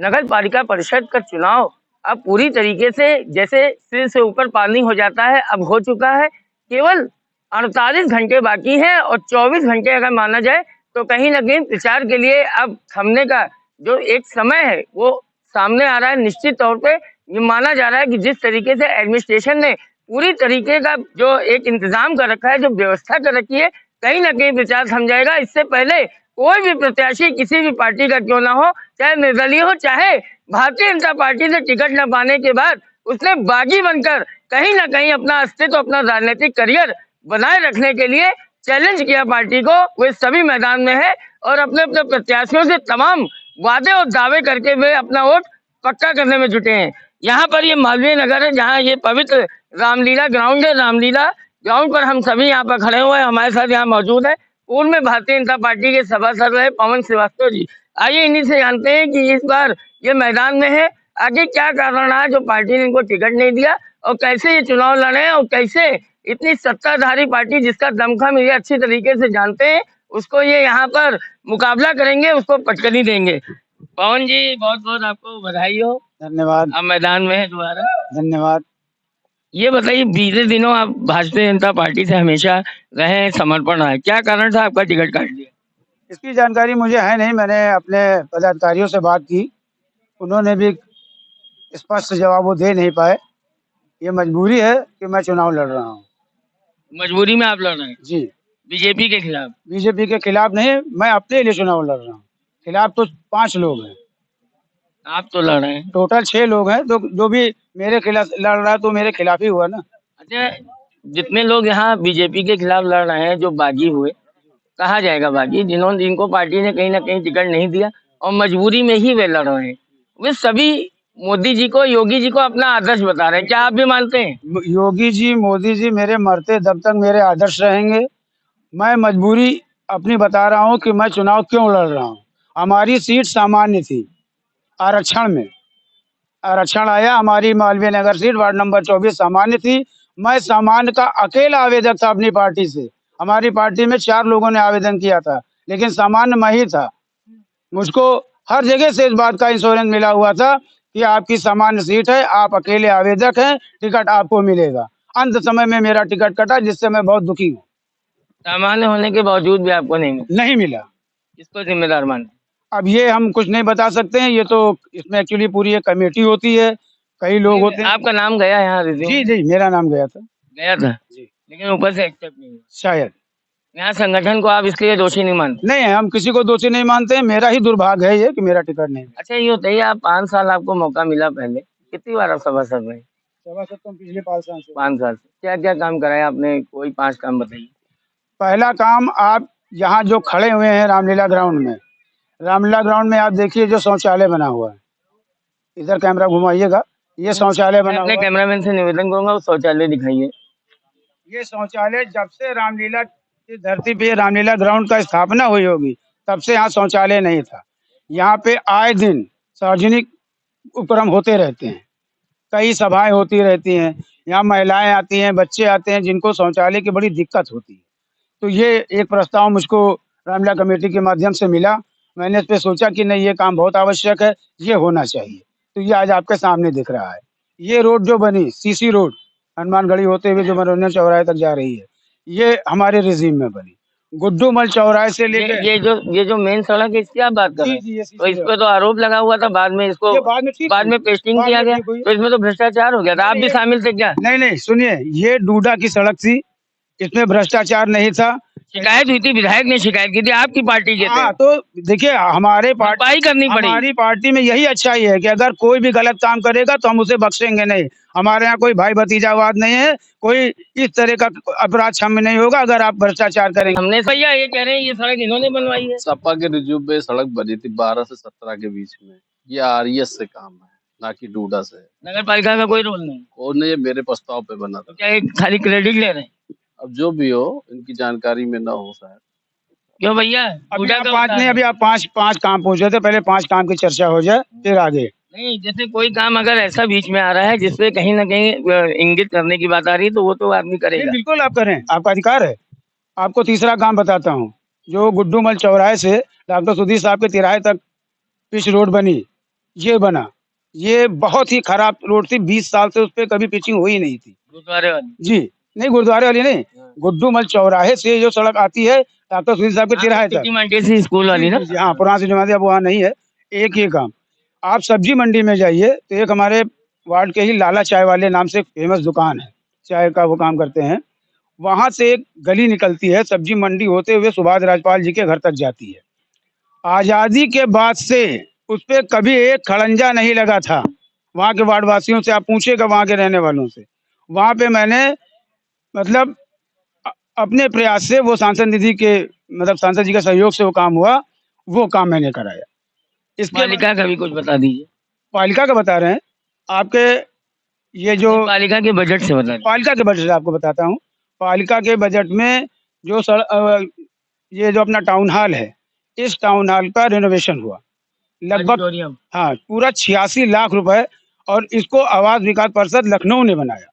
नगर पालिका परिषद का चुनाव अब पूरी तरीके से जैसे सिर से ऊपर पानी हो जाता है, अब हो चुका है। केवल 48 घंटे बाकी हैं और 24 घंटे अगर माना जाए तो कहीं न कहीं प्रचार के लिए अब थमने का जो एक समय है वो सामने आ रहा है। निश्चित तौर पे ये माना जा रहा है कि जिस तरीके से एडमिनिस्ट्रेशन ने पूरी तरीके का जो एक इंतजाम कर रखा है, जो व्यवस्था कर रखी है, कहीं न कहीं प्रचार थम जाएगा। इससे पहले कोई भी प्रत्याशी किसी भी पार्टी का क्यों ना हो, चाहे निर्दलीय हो, चाहे भारतीय जनता पार्टी से टिकट न पाने के बाद उसने बागी बनकर कहीं न कहीं अपना अस्तित्व, अपना राजनीतिक करियर बनाए रखने के लिए चैलेंज किया पार्टी को। वे सभी मैदान में है और अपने-अपने प्रत्याशियों से तमाम वादे और दावे करके वे अपना वोट पक्का करने में जुटे हैं। यहाँ पर ये मालवीय नगर है, जहाँ ये पवित्र रामलीला ग्राउंड है। रामलीला ग्राउंड पर हम सभी यहाँ पर खड़े हुए हैं। हमारे साथ यहाँ मौजूद है पूर्व में भारतीय जनता पार्टी के सभासद रहे पवन श्रीवास्तव जी। आइए इन्हीं से जानते हैं कि इस बार ये मैदान में है, आगे क्या कारण रहा जो पार्टी ने इनको टिकट नहीं दिया और कैसे ये चुनाव लड़े और कैसे इतनी सत्ताधारी पार्टी जिसका दमखम ये अच्छी तरीके से जानते हैं, उसको ये यहाँ पर मुकाबला करेंगे, उसको पटकनी देंगे। पवन जी, बहुत-बहुत आपको बधाई हो। धन्यवाद। आप मैदान में हैं दोबारा। धन्यवाद। ये बताइए, बीते दिनों आप भारतीय जनता पार्टी से हमेशा रहे हैं, समर्पण रहा है, क्या कारण था आपका टिकट काट दिया? इसकी जानकारी मुझे है नहीं, मैंने अपने पदाधिकारियों से बात की, उन्होंने भी स्पष्ट जवाब वो दे नहीं पाए। ये मजबूरी है कि मैं चुनाव लड़ रहा हूँ। मजबूरी में आप लड़ रहे हैं? जी। बीजेपी के खिलाफ? बीजेपी के खिलाफ नहीं, मैं अपने लिए चुनाव लड़ रहा हूँ। खिलाफ तो 5 लोग हैं। आप तो लड़ रहे हैं। टोटल 6 लोग हैं, तो जो भी मेरे खिलाफ लड़ रहा है तो मेरे खिलाफ ही हुआ ना। अच्छा, जितने लोग यहाँ बीजेपी के खिलाफ लड़ रहे हैं, जो बागी हुए, कहा जाएगा बागी, जिनको पार्टी ने कहीं न कहीं टिकट नहीं दिया और मजबूरी में ही वे लड़ रहे हैं, वे सभी मोदी जी को, योगी जी को अपना आदर्श बता रहे हैं। क्या आप भी मानते हैं? योगी जी, मोदी जी मेरे मरते दम तक मेरे आदर्श रहेंगे। मैं मजबूरी अपनी बता रहा हूँ कि मैं चुनाव क्यों लड़ रहा हूँ। हमारी सीट सामान्य थी, आरक्षण में आरक्षण आया। हमारी Malviya Nagar seat ward number 24 सामान्य थी। मैं सामान्य का अकेला आवेदक था अपनी पार्टी से। हमारी पार्टी में 4 लोगों ने आवेदन किया था, लेकिन सामान्य मैं ही था। मुझको हर जगह से इस बात का इंश्योरेंस मिला हुआ था कि आपकी सामान्य सीट है, आप अकेले आवेदक हैं, टिकट आपको मिलेगा। अंत समय में मेरा टिकट कटा, जिससे मैं बहुत दुखी हूँ। सामान्य होने के बावजूद भी आपको नहीं मिला। किसको जिम्मेदार मानते? अब ये हम कुछ नहीं बता सकते हैं, ये तो इसमें एक्चुअली पूरी एक कमेटी होती है, कई लोग होते हैं। आपका नाम गया यहाँ रिज्यूम? जी, मेरा नाम गया था। गया था जी, लेकिन ऊपर से एक्सेप्ट नहीं हुआ शायद। यहाँ संगठन को आप इसके लिए दोषी नहीं मानते? नहीं, हम किसी को दोषी नहीं मानते हैं, मेरा ही दुर्भाग्य है ये कि मेरा टिकट नहीं। अच्छा, ये बताइए, आप 5 साल आपको मौका मिला, पहले कितनी बार आप सभासद रहे? सभासद तो पिछले 5 साल से। 5 साल से क्या-क्या काम कराया आपने? कोई 5 काम बताइए। पहला काम, आप यहाँ जो खड़े हुए हैं रामलीला ग्राउंड में आप देखिए जो शौचालय बना हुआ है। इधर कैमरा घुमाइएगा, ये शौचालय बना हुआ है। अपने कैमरामैन से निवेदन करूंगा वो शौचालय दिखाइए। ये शौचालय जब से रामलीला की धरती पे रामलीला ग्राउंड का स्थापना हुई होगी, तब से यहाँ शौचालय नहीं था। यहाँ पे आए दिन सार्वजनिक उपक्रम होते रहते हैं, कई सभाएं होती रहती हैं। यहाँ महिलाएं आती हैं, बच्चे आते हैं, जिनको शौचालय की बड़ी दिक्कत होती है। तो ये एक प्रस्ताव मुझको रामलीला कमेटी के माध्यम से मिला। मैंने इस पे सोचा कि नहीं, ये काम बहुत आवश्यक है, ये होना चाहिए। तो ये आज आपके सामने दिख रहा है। ये रोड जो बनी, सीसी रोड, हनुमानगढ़ी होते हुए जो मनोरंजन चौराहे तक जा रही है, ये हमारे रिजीम में बनी। गुड्डूमल चौराहे से लेकर ये जो मेन सड़क है, इसकी आप बात कर रहे हैं? तो इस पे तो आरोप लगा हुआ था, बाद में इसको बाद में पेस्टिंग किया गया, तो इसमें तो भ्रष्टाचार हो गया था। आप भी शामिल थे क्या? नहीं, सुनिए, ये डूडा की सड़क थी, इसमें भ्रष्टाचार नहीं था। शिकायत हुई थी, विधायक ने शिकायत की थी, आपकी पार्टी के थे। हाँ, तो देखिए, हमारी पार्टी में यही अच्छाई है कि अगर कोई भी गलत काम करेगा तो हम उसे बख्शेंगे नहीं। हमारे यहाँ कोई भाई भतीजावाद नहीं है, कोई इस तरह का अपराध क्षम्य नहीं होगा अगर आप भ्रष्टाचार करेंगे। हमने भैया ये कह रहे हैं ये सड़क इन्होंने बनवाई है। सपा के रिज्यूम पे सड़क बनी थी 12 से 17 के बीच में। ये आरईएस से काम है, ना कि डूडा से। नगर पालिका का कोई रोल नहीं? और नहीं, ये मेरे प्रस्ताव पे बना था। तो क्या ये खाली क्रेडिट ले रहे हैं? अब जो भी हो, इनकी जानकारी में ना हो शायद। क्यों भैया? अभी आप 5 काम पूछे थे, पहले 5 काम की चर्चा हो जाए फिर आगे। नहीं, जैसे कोई काम अगर ऐसा बीच में आ रहा है जिससे कहीं ना कहीं इंगित करने की बात आ रही है, तो वो तो आदमी करेगा। बिल्कुल आप करें, आपका अधिकार है। आपको तीसरा काम बताता हूँ, जो गुड्डूमल चौराहे से डॉक्टर सुधीर साहब के तिराहे तक पिच रोड बनी, ये बना। ये बहुत ही खराब रोड थी, 20 साल से उस पे कभी पिचिंग हुई नहीं थी। गुरुद्वारे वाली। जी, नहीं गुरुद्वारे वाली नहीं, हाँ। गुड्डूमल चौराहे से जो सड़क आती है डॉक्टर सुनील साहब के तिराहे तक। सिटी मंडी स्कूल वाली ना। जी, हाँ, पुराना सिटी मंदिर अब वहाँ नहीं है। एक ये काम। आप सब्जी मंडी में जाइए तो एक हमारे वार्ड के ही लाला चाय वाले नाम से एक फेमस दुकान है, चाय का वो काम करते हैं। वहाँ से एक गली निकलती है, सब्जी मंडी होते हुए सुभाष राजपाल जी के घर तक जाती है। आज़ादी के बाद से उस पे कभी एक खड़ंजा नहीं लगा था। वहाँ के वार्ड वासियों से आप पूछिएगा, वहाँ के रहने वालों से। वहाँ पे मैंने मतलब अपने प्रयास से वो सांसद निधि के मतलब सांसद जी के सहयोग से वो काम हुआ, वो काम मैंने कराया। इसके बाद पालिका का भी कुछ बता दीजिए। पालिका का बता रहे हैं, आपके ये जो पालिका के बजट से बता दीजिए। पालिका के बजट आपको बताता हूँ। पालिका के बजट में जो ये जो अपना टाउन हॉल है, इस टाउन हॉल का रिनोवेशन हुआ। लगभग ऑडिटोरियम। हाँ, पूरा 86 लाख रुपए और इसको आवास विकास परिषद लखनऊ ने बनाया।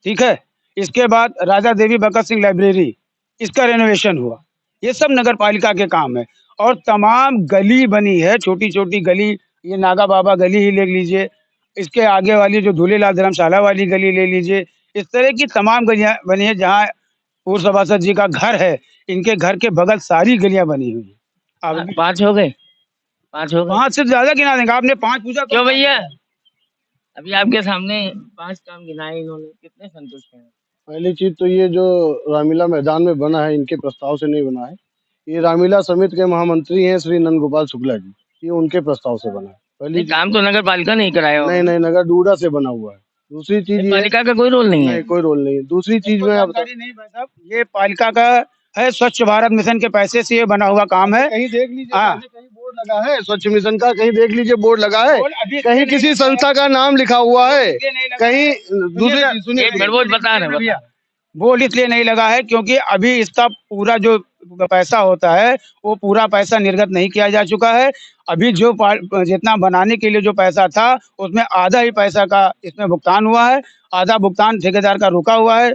ठीक है? इसके बाद राजा देवी भगत सिंह लाइब्रेरी, इसका रेनोवेशन हुआ। ये सब नगर पालिका के काम है और तमाम गली बनी है, छोटी-छोटी गली, ये नागा बाबा गली ही ले लीजिए, इसके आगे वाली जो धूलेलाल धर्मशाला वाली गली ले लीजिए, इस तरह की तमाम गलियाँ बनी है जहाँ पूर्व सभासद जी का घर है, इनके घर के बगल सारी गलियाँ बनी हुई हैं। अब 5 हो गए? 5 हो गए? 5 से ज़्यादा गिना देंगे, आपने 5 पूछा तो क्यों भैया? अभी आपके सामने 5 काम गिनाए इन्होंने, कितने संतुष्ट हैं? पहली चीज तो ये जो रामलीला मैदान में बना है, इनके प्रस्ताव से नहीं बना है। ये रामलीला समिति के महामंत्री हैं श्री नंद गोपाल शुक्ला जी, ये उनके प्रस्ताव से बना है। पहली काम तो नगर पालिका नहीं कराया होगा। नहीं, नगर डूडा से बना हुआ है। दूसरी चीज ये पालिका का कोई रोल नहीं है। नहीं, कोई रोल नहीं है। दूसरी चीज में अब नहीं भाई साहब, ये पालिका का है, स्वच्छ भारत मिशन के पैसे से ये बना हुआ काम है। कहीं देख लीजिए, हाँ। कहीं बोर्ड लगा है स्वच्छ मिशन का, कहीं देख लीजिए बोर्ड लगा है, अभी कहीं किसी संस्था का नाम लिखा हुआ है, कहीं दूसरी सुनिए, चीज सुनिए, एक मिनट, वो बता रहे हैं, बता। बोर्ड इसलिए नहीं लगा है क्योंकि अभी इसका पूरा जो पैसा होता है वो पूरा पैसा निर्गत नहीं किया जा चुका है। अभी जो जितना बनाने के लिए जो पैसा था उसमें आधा ही पैसा का इसमें भुगतान हुआ है, आधा भुगतान ठेकेदार का रुका हुआ है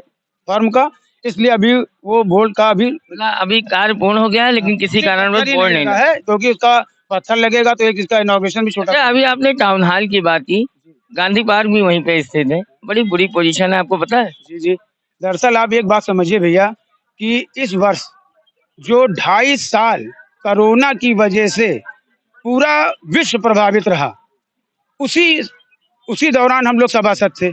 फर्म का, इसलिए अभी वो बोर्ड का अभी कार्य पूर्ण हो गया है लेकिन किसी कारणवश बोर्ड नहीं लगा है क्योंकि उसका पत्थर लगेगा तो एक इसका इनॉग्रेशन भी छोटा। अच्छा, अभी आपने टाउन हॉल की बात की, गांधी पार्क भी वहीं पे स्थित है, बड़ी बुरी पोजीशन है, आपको पता है? जी जी, दरअसल आप एक बात समझिए भैया कि इस वर्ष जो 2.5 साल कोरोना की वजह से पूरा विश्व प्रभावित रहा, उसी दौरान हम लोग सभासद थे,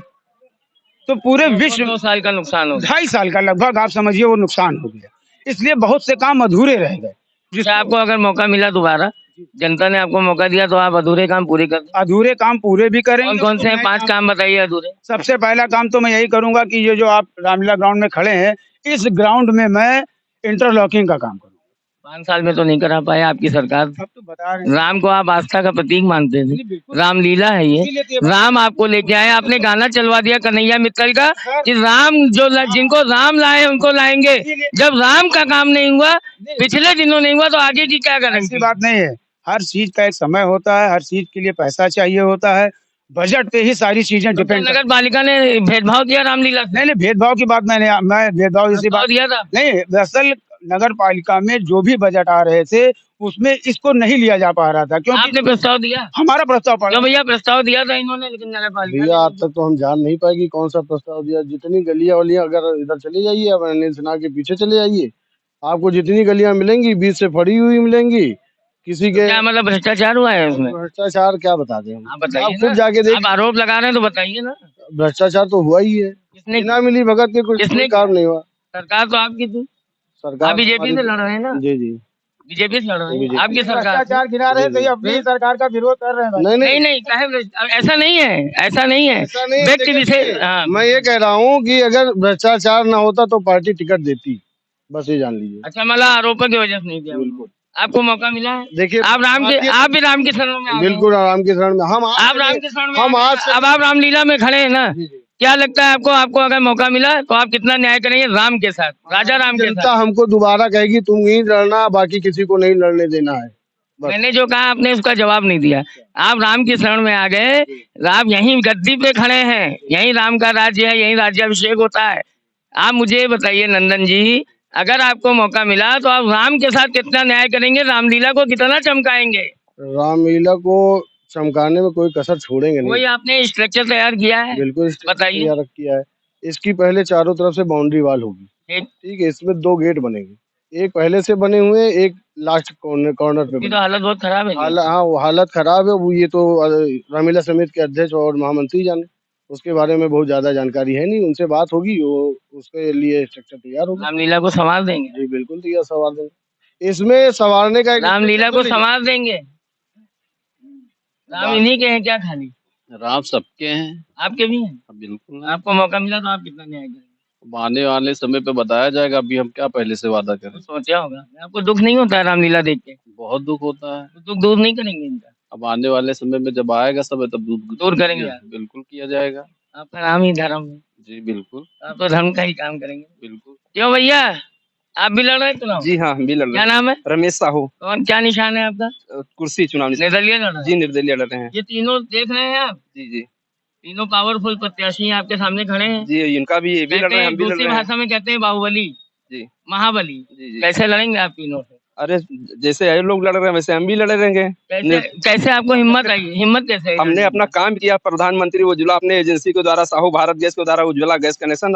तो पूरे विश्व 2 साल का नुकसान हो गया। 2.5 साल का लगभग आप समझिए वो नुकसान हो गया, इसलिए बहुत से काम अधूरे रह गए। अच्छा, आपको अगर मौका मिला दोबारा, जनता ने आपको मौका दिया तो आप अधूरे काम पूरे कर दें? अधूरे काम पूरे भी करेंगे। कौन से हैं 5 काम बताइए अधूरे? सबसे पहला काम तो मैं यही करूंगा कि ये जो आप रामलीला ग्राउंड में खड़े हैं, इस ग्राउंड में मैं इंटरलॉकिंग का काम करूंगा। 5 साल में तो नहीं करा पाया आपकी सरकार। अब तो बता रहे हैं। राम को आप आस्था का प्रतीक मानते थे, रामलीला है ये, राम आपको लेके आए, आपने गाना चलवा दिया कन्हैया मित्तल का कि राम जिनको राम लाए उनको लाएंगे। जब राम का काम नहीं हुआ, पिछले दिनों नहीं हुआ, तो आगे की क्या ऐसी करेंगे? बात नहीं है, हर चीज का एक समय होता है, हर चीज के लिए पैसा चाहिए होता है, बजट पे ही सारी चीजें डिपेंड। नगर पालिका ने भेदभाव किया रामलीला से? नहीं भेदभाव की बात मैं भेदभाव जैसी बात दिया था नहीं। दरअसल नगर पालिका में जो भी बजट आ रहे थे उसमें इसको नहीं लिया जा पा रहा था क्योंकि आपने प्रस्ताव दिया? हमारा प्रस्ताव पड़ा। क्यों भैया, प्रस्ताव दिया था इन्होंने, लेकिन नगर पालिका भैया आज तक तो हम जान नहीं पाएगी कौन सा प्रस्ताव दिया। जितनी गलियां वलियां अगर इधर चले जाइए, अब अनिल सिन्हा के पीछे चले जाइए, आपको जितनी गलियां मिलेंगी बीच से फड़ी हुई मिलेंगी। किसी के क्या मतलब भ्रष्टाचार हुआ है उसमें? भ्रष्टाचार क्या बता दें हम, आप बताइए आप खुद ना। जाके देख। आप आरोप लगा रहे हैं तो बताइए ना। भ्रष्टाचार तो हुआ ही है, किसने? बिना मिली भगत के कुछ किसने काम नहीं हुआ। सरकार तो आपकी थी, सरकार आप बीजेपी से लड़ रहे हैं ना? जी जी, बीजेपी से लड़ रहे हैं, बीजेपी। आपकी सरकार। भ्रष्टाचार गिरा रहे थे, अपनी सरकार का विरोध कर रहे हैं भाई। नहीं नहीं नहीं, काहे ऐसा नहीं है, ऐसा नहीं है, ऐसा नहीं है, व्यक्ति देखिए, विशेष। हाँ, मैं ये कह रहा हूँ कि अगर भ्रष्टाचार ना होता तो पार्टी टिकट देती, बस ये जान लीजिए। अच्छा, मतलब आरोपों की वजह से नहीं दिया? बिल्कुल। आपको मौका मिला है, देखिए आप भी राम के शरण में आ गए। बिल्कुल आराम के शरण में हम आप राम के शरण में हम आ आज गए। अब आप रामलीला में खड़े हैं ना, जी, जी। क्या लगता है आपको अगर मौका मिला तो आप कितना न्याय करेंगे राम के साथ, राजा राम के जनता साथ? हमको दोबारा कहेगी तुम ही लड़ना, बाकी किसी को नहीं लड़ने देना है। बस। मैंने जो कहा आपने उसका जवाब नहीं दिया। आप राम की शरण में आ गए, आप यहीं गद्दी पे खड़े हैं, यहीं राम का राज्य है, यहीं राज्याभिषेक होता है। आप मुझे बताइए नंदन जी, अगर आपको मौका मिला तो आप राम के साथ कितना न्याय करेंगे, रामलीला को कितना चमकाएंगे? रामलीला को चमकाने में कोई कसर छोड़ेंगे नहीं। वही आपने स्ट्रक्चर तैयार किया है, बिल्कुल स्ट्रक्चर बताइए। तैयार किया है। इसकी पहले चारों तरफ से बाउंड्री वॉल होगी, ठीक। ठीक है। इसमें 2 गेट बनेंगे, एक पहले से बने हुए हैं, एक लास्ट कॉर्नर पे ये बने। तो हालत बहुत खराब है जी। हाँ, वो हालत खराब है। वो ये तो रामलीला समिति के अध्यक्ष और महामंत्री जाने, उसके बारे में बहुत ज्यादा जानकारी है नहीं। उनसे बात होगी, वो उसके लिए स्ट्रक्चर तैयार होगा। रामलीला को संवार देंगे, जी बिल्कुल तैयार, संवार देंगे। इसमें संवारने का एक रामलीला structure को तो नहीं है। संवार देंगे। राम इन्हीं के हैं क्या खाली? राम सबके हैं। आपके भी हैं? बिल्कुल। आपको मौका मिला तो आप कितना न्याय करेंगे? अब आने वाले समय पे बताया जाएगा, अभी हम क्या पहले से वादा करें। सोचा होगा, आपको दुख नहीं होता है रामलीला देख के? बहुत दुख होता है। तो दुख दूर नहीं करेंगे इनका? अब आने वाले समय में जब आएगा समय तब दूर करेंगे आप? बिल्कुल किया जाएगा। आपका नाम ही धर्म है, जी बिल्कुल। आप तो धर्म का ही काम करेंगे। बिल्कुल। क्यों भैया, आप भी लड़ रहे हैं चुनाव? जी हाँ, हम भी लड़ रहे क्या हैं। नाम है? रमेश साहू। कौन, क्या निशान है आपका? कुर्सी चुनाव निशान। निर्दलीय लड़ रहे जी हैं? निर्दलीय लड़ रहे हैं। ये तीनों देख रहे हैं आप? जी जी तीनों पावरफुल प्रत्याशी हैं, आपके सामने खड़े हैं। जी, इनका भी ये भी लड़ कहते रहे हैं, हैं, हम भी लड़ दूसरी रहे हैं। भाषा में कहते हैं बाहुबली, जी महाबली। जी जी। कैसे लड़ेंगे आप तीनों से? अरे जैसे ये लोग लड़ रहे हैं वैसे हम भी लड़े रहेंगे। कैसे कैसे आपको हिम्मत आई? हिम्मत कैसे आई? हमने अपना काम किया। प्रधानमंत्री उज्ज्वला अपने एजेंसी के द्वारा, साहू भारत गैस के द्वारा उज्ज्वला गैस कनेक्शन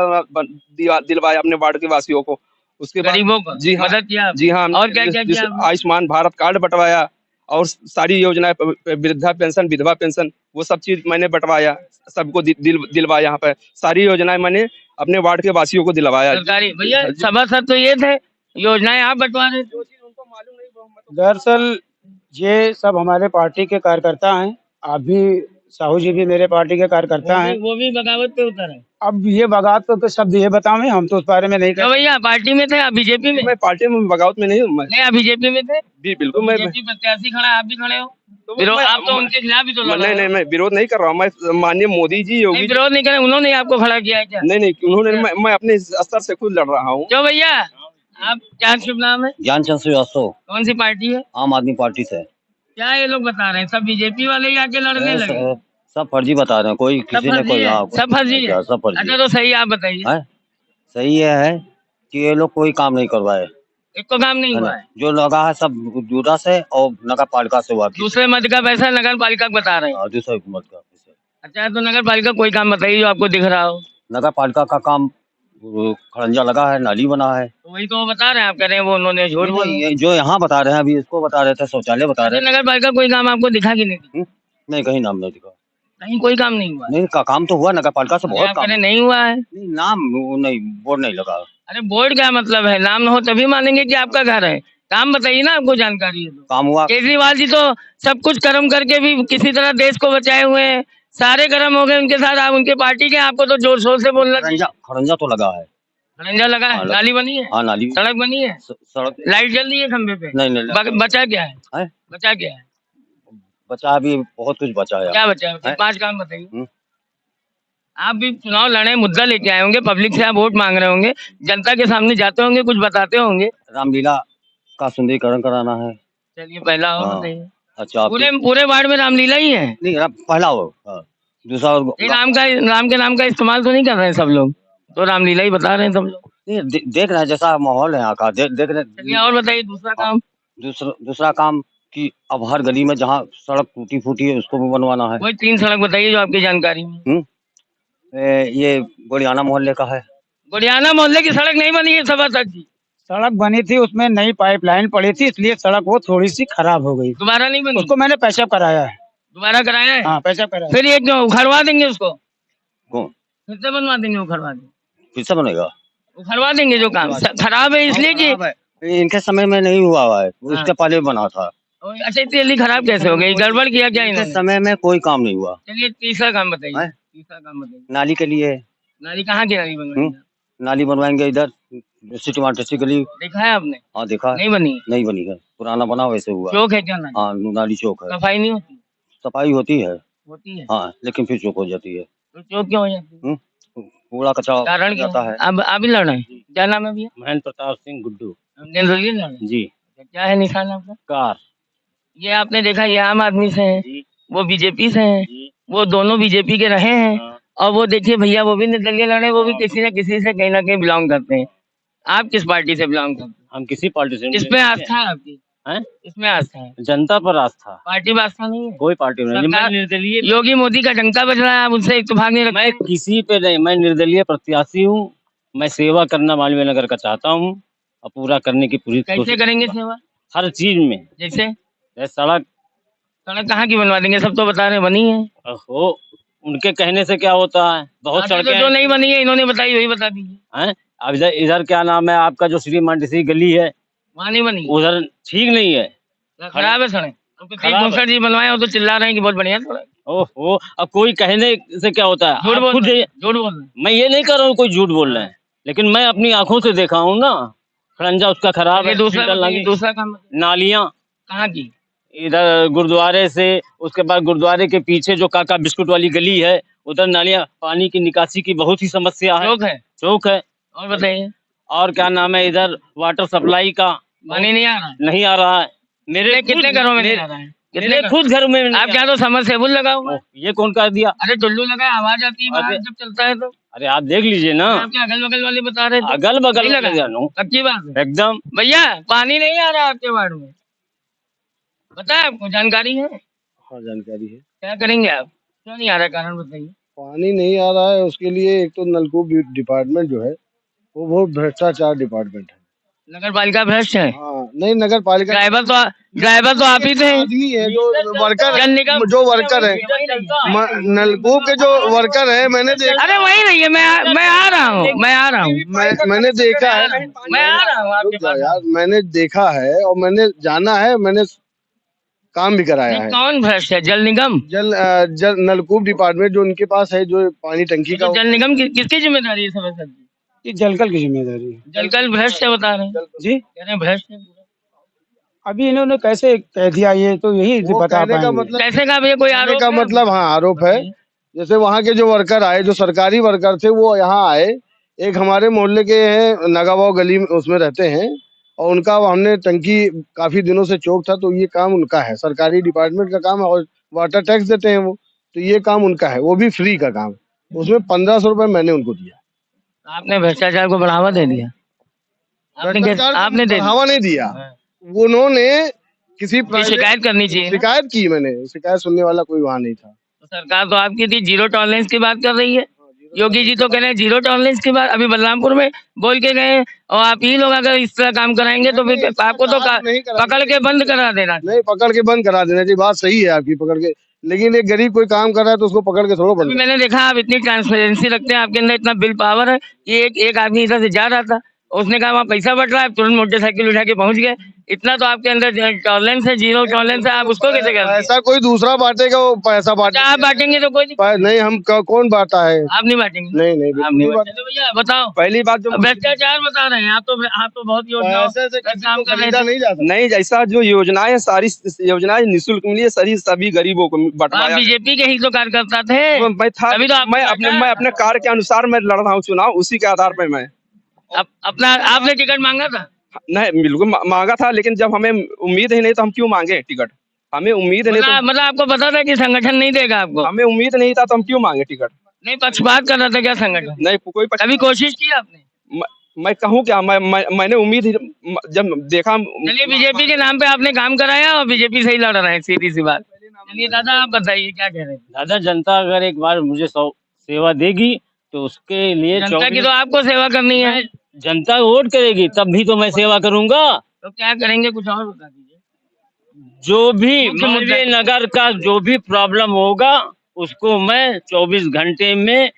दिलवाया अपने वार्ड के वासियों को। उसके बाद गरीबों को जी हाँ, मदद किया आपने? जी हाँ। और क्या क्या किया आपने? आयुष्मान भारत कार्ड बंटवाया और सारी योजनाएं, वृद्धा पेंशन, विधवा पेंशन, वो सब चीज मैंने बंटवाया, सबको दिलवाया। यहाँ पे सारी योजनाएं मैंने अपने वार्ड के वासियों को दिलवाया। सरकारी भैया सभासद तो ये थे, योजनाएं आप बंटवा रहे थे। दरअसल ये सब हमारे पार्टी के कार्यकर्ता हैं। आप भी, साहू जी भी मेरे पार्टी के कार्यकर्ता हैं। वो भी बगावत पे उतर है। अब ये बगावत तो शब्द ये बतावें, हम तो उस बारे में नहीं क्या कर। भैया पार्टी में थे आप? बीजेपी में? मैं पार्टी में बगावत में नहीं हूँ। मैं नहीं, आप बीजेपी में थे? भी बिल्कुल मैं बीजेपी प्रत्याशी खड़ा है, आप भी खड़े हो। तो विरोध, मैं- आप तो उनके खिलाफ ही तो लड़ रहे नहीं हो। नहीं, मैं विरोध नहीं कर रहा हूँ। मैं माननीय मोदी जी, योगी नहीं, जी, विरोध नहीं करे, उन्होंने आपको खड़ा किया है क्या? नहीं उन्होंने, मैं अपने स्तर से खुद लड़ रहा हूँ। क्यों भैया, आप क्या शुभ नाम है? ज्ञानचंद श्रीवास्तव, कौन सी पार्टी है? आम आदमी पार्टी से। क्या ये लोग बता रहे हैं, सब बीजेपी वाले ही आके लड़ने लगे? सब फर्जी बता रहे हैं, कोई सब किसी ने फर्जी कोई है? सब फर्जी है? सब फर्जी अच्छा तो सही आप बताइए। है। सही ये है कि ये लोग कोई काम नहीं करवाए, एक तो काम नहीं है हुआ ना। है। जो लगा है सब जुड़ा से और नगर पालिका से हुआ। दूसरे मत का पैसा नगर पालिका को बता रहे हैं। दूसरे हुकूमत का। अच्छा तो नगर पालिका कोई काम बताइए जो आपको दिख रहा हो। नगर पालिका का काम खड़ंजा लगा है, नाली बना है। तो वही तो वो बता रहे हैं, आप कह रहे हैं वो उन्होंने झूठ बोला। ये जो यहाँ बता रहे हैं, अभी इसको बता रहे थे, शौचालय बता रहे नगर पालिका कोई काम आपको दिखा कि नहीं? थे। नहीं, कहीं नाम नहीं दिखा। कहीं कोई काम नहीं हुआ? नहीं, का काम तो हुआ, नगर पालिका से बहुत आप काम। कह रहे नहीं हुआ है? नहीं, नाम नहीं, बोर्ड नहीं लगा। अरे बोर्ड क्या मतलब है, नाम हो तभी मानेंगे कि आपका घर है। काम बताइए ना, आपको जानकारी है तो। काम हुआ। केजरीवाल जी तो सब कुछ कर्म करके भी किसी तरह देश को बचाए हुए हैं, सारे कर्म हो गए उनके साथ। आप उनके पार्टी के, आपको तो जोर शोर से बोलना चाहिए। खड़ंजा तो लगा है। खड़ंजा लगा है, हाँ, नाली बनी है, हाँ नाली, सड़क बनी है, सड़क लाइट जल रही है खंबे पे। नहीं बचा क्या है? है? बचा क्या है? बचा, अभी बहुत कुछ बचा है। क्या बचा है? है? 5 काम बताइए। आप भी चुनाव लड़े, मुद्दा लेके आए होंगे, पब्लिक से आप वोट मांग रहे होंगे, जनता के सामने जाते होंगे, कुछ बताते होंगे। रामलीला का सुंदरीकरण कराना है। चलिए पहला हो हाँ। बताइए। अच्छा, पूरे वार्ड में रामलीला ही है? नहीं, पहला हो। हाँ। दूसरा ये राम के नाम का इस्तेमाल तो नहीं कर रहे हैं सब लोग, तो रामलीला ही बता रहे हैं सब लोग। नहीं, देख रहे हैं जैसा माहौल है यहाँ का, देख रहे। चलिए और बताइए दूसरा काम। दूसरा काम कि अब हर गली में जहाँ सड़क टूटी फूटी है उसको भी बनवाना है। वही 3 सड़क बताइए जो आपकी जानकारी में। ये गोड़ियाना मोहल्ले का है। गोड़ियाना मोहल्ले की सड़क नहीं बनी है सभासद जी? सड़क बनी थी, उसमें नई पाइपलाइन पड़ी थी, इसलिए सड़क वो थोड़ी सी खराब हो गई। दोबारा नहीं बनी? उसको मैंने पैसा कराया है। दोबारा कराया है? हाँ, पैसा कराया। फिर ये क्यों उखड़वा देंगे उसको? कौन? फिर से बनवा देंगे, उखड़वा देंगे? फिर से बनेगा। उखड़वा देंगे जो काम खराब है, इसलिए कि इनके समय में नहीं हुआ है, उसके पहले बना था। अच्छा इतनी जल्दी खराब कैसे हो गई? गड़बड़ किया क्या इनके इन्होंने? समय में कोई काम नहीं हुआ। चलिए तीसरा काम बताइए। हैं? तीसरा काम बताइए। नाली के लिए नाली कहाँ की नाली बनवाएंगे? नाली बनवाएंगे इधर सिटी मार्केट की गली। देखा है आपने? हाँ देखा है। नहीं बनी? नहीं बनी है, पुराना बना वैसे हुआ। चौक है क्या नाली? हाँ, नाली चौक है। सफाई नहीं होती? सफाई होती है, होती है। हाँ, लेकिन फिर चौक हो जाती है। तो चौक क्यों हो जाती है? कूड़ा कचरा कारण क्या जाता है। अब अभी लड़ रहे हैं? क्या नाम है भैया? महेंद्र प्रताप सिंह गुड्डू निर्दलीय लड़ रहे हैं? जी। क्या है निशान आपका? कार। ये आपने देखा, ये आम आदमी से है, वो बीजेपी से है, वो दोनों बीजेपी के रहे हैं। और वो देखिए भैया, वो भी निर्दलीय लड़े, वो भी किसी न किसी से कहीं ना कहीं बिलोंग करते हैं। आप किस पार्टी से बिलोंग करते हैं? हम किसी पार्टी से किस पे आस्था है आपकी? हैं? इसमें आस्था है, जनता पर आस्था, पार्टी में आस्था नहीं है। कोई पार्टी में नहीं। मैं सरकार- निर्दलीय, योगी मोदी का डंका बज रहा है, आप उनसे इत्तेफाक नहीं रखते। मैं किसी पे नहीं, मैं निर्दलीय प्रत्याशी हूँ। मैं सेवा करना मालवीय नगर का चाहता हूँ और पूरा करने की पूरी कैसे कोशिश करेंगे करूंगा। सेवा? हर चीज में, जैसे जैसे सड़क सड़क कहाँ की बनवा देंगे? सब तो बता रहे हैं बनी है। हो, उनके कहने से क्या होता है? बहुत आगे तो सड़कें जो नहीं बनी है इन्होंने बताई वही बता दीजिए। हैं। अब इधर इधर क्या नाम है आपका, जो श्री मंडसी गली है, वहाँ नहीं बनी, उधर ठीक नहीं है, खराब है सड़क। अब तो खराब है। मुखर्जी जी बनवाए हो तो चिल्ला रहे हैं कि बहुत बढ़िया सड़क। ओहो, अब कोई कहने से क्या होता है? झूठ आप बोल खुद रहे हैं, झूठ बोल रहे हैं। मैं ये नहीं कर रहा हूँ कोई झूठ बोल रहे हैं, लेकिन मैं अपनी आंखों से देखा हूँ ना, खड़ंजा उसका खराब ये है, दूसरा फिल्टर बताइए, लगी, दूसरा काम बताइए। नालियाँ कहाँ की? इधर गुरुद्वारे से, उसके बाद गुरुद्वारे के पीछे जो काका बिस्कुट वाली गली है, उधर नालियाँ, पानी की निकासी की बहुत ही समस्या है, चौक है। चौक है। और बताइए, और क्या नाम है, इधर वाटर सप्लाई का पानी नहीं आ रहा है? नहीं आ रहा है। मेरे कितने घरों में नहीं आ रहा है? मेरे खुद घर में नहीं आप आ क्या तो समरसेबुल लगा हुआ है? रहा। ये कौन कर दिया? अरे टुल्लू लगा, आवाज आती है बाहर अरे- जब चलता है तो। अरे आप देख लीजिए ना, आपके अगल बगल वाले बता रहे थे। अगल बगल नहीं लगा? लगा लो, अच्छी बात है। एकदम। भैया पानी नहीं आ रहा आपके वार्ड में, पता है आपको? जानकारी है? हाँ जानकारी है। क्या करेंगे आप? क्यों नहीं आ रहा, कारण बताइए। पानी नहीं आ रहा है, उसके लिए एक तो नलकूप डिपार्टमेंट जो है वो बहुत भ्रष्टाचार डिपार्टमेंट है। नगर पालिका भ्रष्ट है। हाँ नहीं, नगर पालिका ड्राइवर तो आप ही थे। आदमी है जो वर्कर, जल निगम जो वर्कर है, नलकूप के जो वर्कर है, मैंने देखा, अरे वही नहीं है, मैं आ रहा हूँ, मैं आ रहा हूँ, मैंने देखा है, मैं आ रहा हूँ आपके रुक जाओ पास। यार, मैंने देखा है और मैंने जाना है, मैंने काम भी कराया नहीं, है। कौन भ्रष्ट है? जल निगम? जल नलकूप डिपार्टमेंट जो उनके पास है, जो पानी टंकी का, तो जल निगम किसकी जिम्मेदारी है? समझ सकते? ये जलकल की जिम्मेदारी है जलकल भ्रष्ट है बता रहे हैं, जी। कह रहे हैं भ्रष्ट है। अभी इन्होंने कैसे कह दिया ये तो यही वो बता कहने का पाएंगे। मतलब, कैसे का भैया? कोई कहने आरोप का है? मतलब हाँ आरोप है। जैसे वहाँ के जो वर्कर आए, जो सरकारी वर्कर थे, वो यहाँ आए, एक हमारे मोहल्ले के हैं, नगाबाव गली में उसमें रहते हैं, और उनका हमने टंकी काफी दिनों से चौक था, तो ये काम उनका है, सरकारी डिपार्टमेंट का काम है, और वाटर टैक्स देते हैं वो, तो ये काम उनका है, वो भी फ्री का काम। उसमें 1500 रुपए मैंने उनको दिया। आपने भ्रष्टाचार को बढ़ावा दे दिया। आपने दे दिया। बढ़ावा नहीं दिया, उन्होंने किसी ये प्राइवेट शिकायत करनी चाहिए ना। शिकायत की, मैंने शिकायत सुनने वाला कोई वहाँ नहीं था। तो सरकार तो आपकी थी, जीरो टॉलरेंस की बात कर रही है। योगी जी तो कह रहे हैं जीरो टॉलरेंस की बात, अभी बलरामपुर में बोल के गए, और आप ही लोग अगर इस तरह काम कराएंगे तो फिर आपको तो पकड़ के बंद करा देना। नहीं, पकड़ के बंद करा देना जी, बात सही है आपकी, पकड़ के, लेकिन एक गरीब कोई काम कर रहा है तो उसको पकड़ के थोड़ा अभी बंद। मैंने देखा आप इतनी ट्रांसपेरेंसी रखते हैं, आपके अंदर इतना बिल पावर है कि एक आदमी इधर से जा रहा था, उसने कहा वहाँ पैसा बट रहा है, तुरंत मोटरसाइकिल उठा के पहुंच गए। इतना तो आपके अंदर टॉलरेंस है, जीरो टॉलरेंस है, आप उसको कैसे करते हैं? ऐसा कोई दूसरा बांटेगा, वो पैसा बांटे, आप बांटेंगे तो कोई दिक्कत नहीं, हम कौन बांटा है? आप नहीं बांटेंगे? नहीं नहीं, आप बिल्कुल नहीं नहीं बांटेंगे। तो भैया बताओ, पहली बात जो भ्रष्टाचार बता रहे हैं आप तो बहुत योजनाओं पैसे से का किसी काम को कर रहे खरीदा थे। नहीं जाता। नहीं, जैसा जो योजनाएं हैं, सारी योजनाएं निःशुल्क मिली है, सभी गरीबों को आप बंटवाया। बीजेपी के ही तो कार्यकर्ता थे। मैं था, अभी तो आपको मैं अपने कार्य के अनुसार मैं लड़ रहा हूँ चुनाव, उसी के आधार पर मैं अपना आपने टिकट मांगा था? नहीं, बिल्कुल मांगा था, लेकिन जब हमें उम्मीद ही नहीं तो हम क्यों मांगे टिकट? हमें उम्मीद नहीं मतलब आपको पता था कि संगठन नहीं देगा आपको? हमें उम्मीद नहीं था तो हम क्यों मांगे टिकट? नहीं, पक्षपात कर रहा था क्या संगठन? नहीं, कोई कभी कोशिश की आपने? मैं कहूँ क्या, मैंने उम्मीद जब देखा। चलिए, बीजेपी के नाम पे आपने काम कराया और बीजेपी से ही लड़ रहे हैं, सीधी सी बात। चलिए दादा, आप बताइए क्या कह रहे हैं? दादा, जनता अगर एक बार मुझे सेवा देगी तो उसके लिए जनता की तो आपको सेवा करनी है। जनता वोट करेगी तब भी तो मैं सेवा करूंगा। तो क्या करेंगे, कुछ और बता दीजिए। जो भी मुख्य मुद्दा मालवीय नगर का जो भी प्रॉब्लम होगा, उसको मैं 24 घंटे में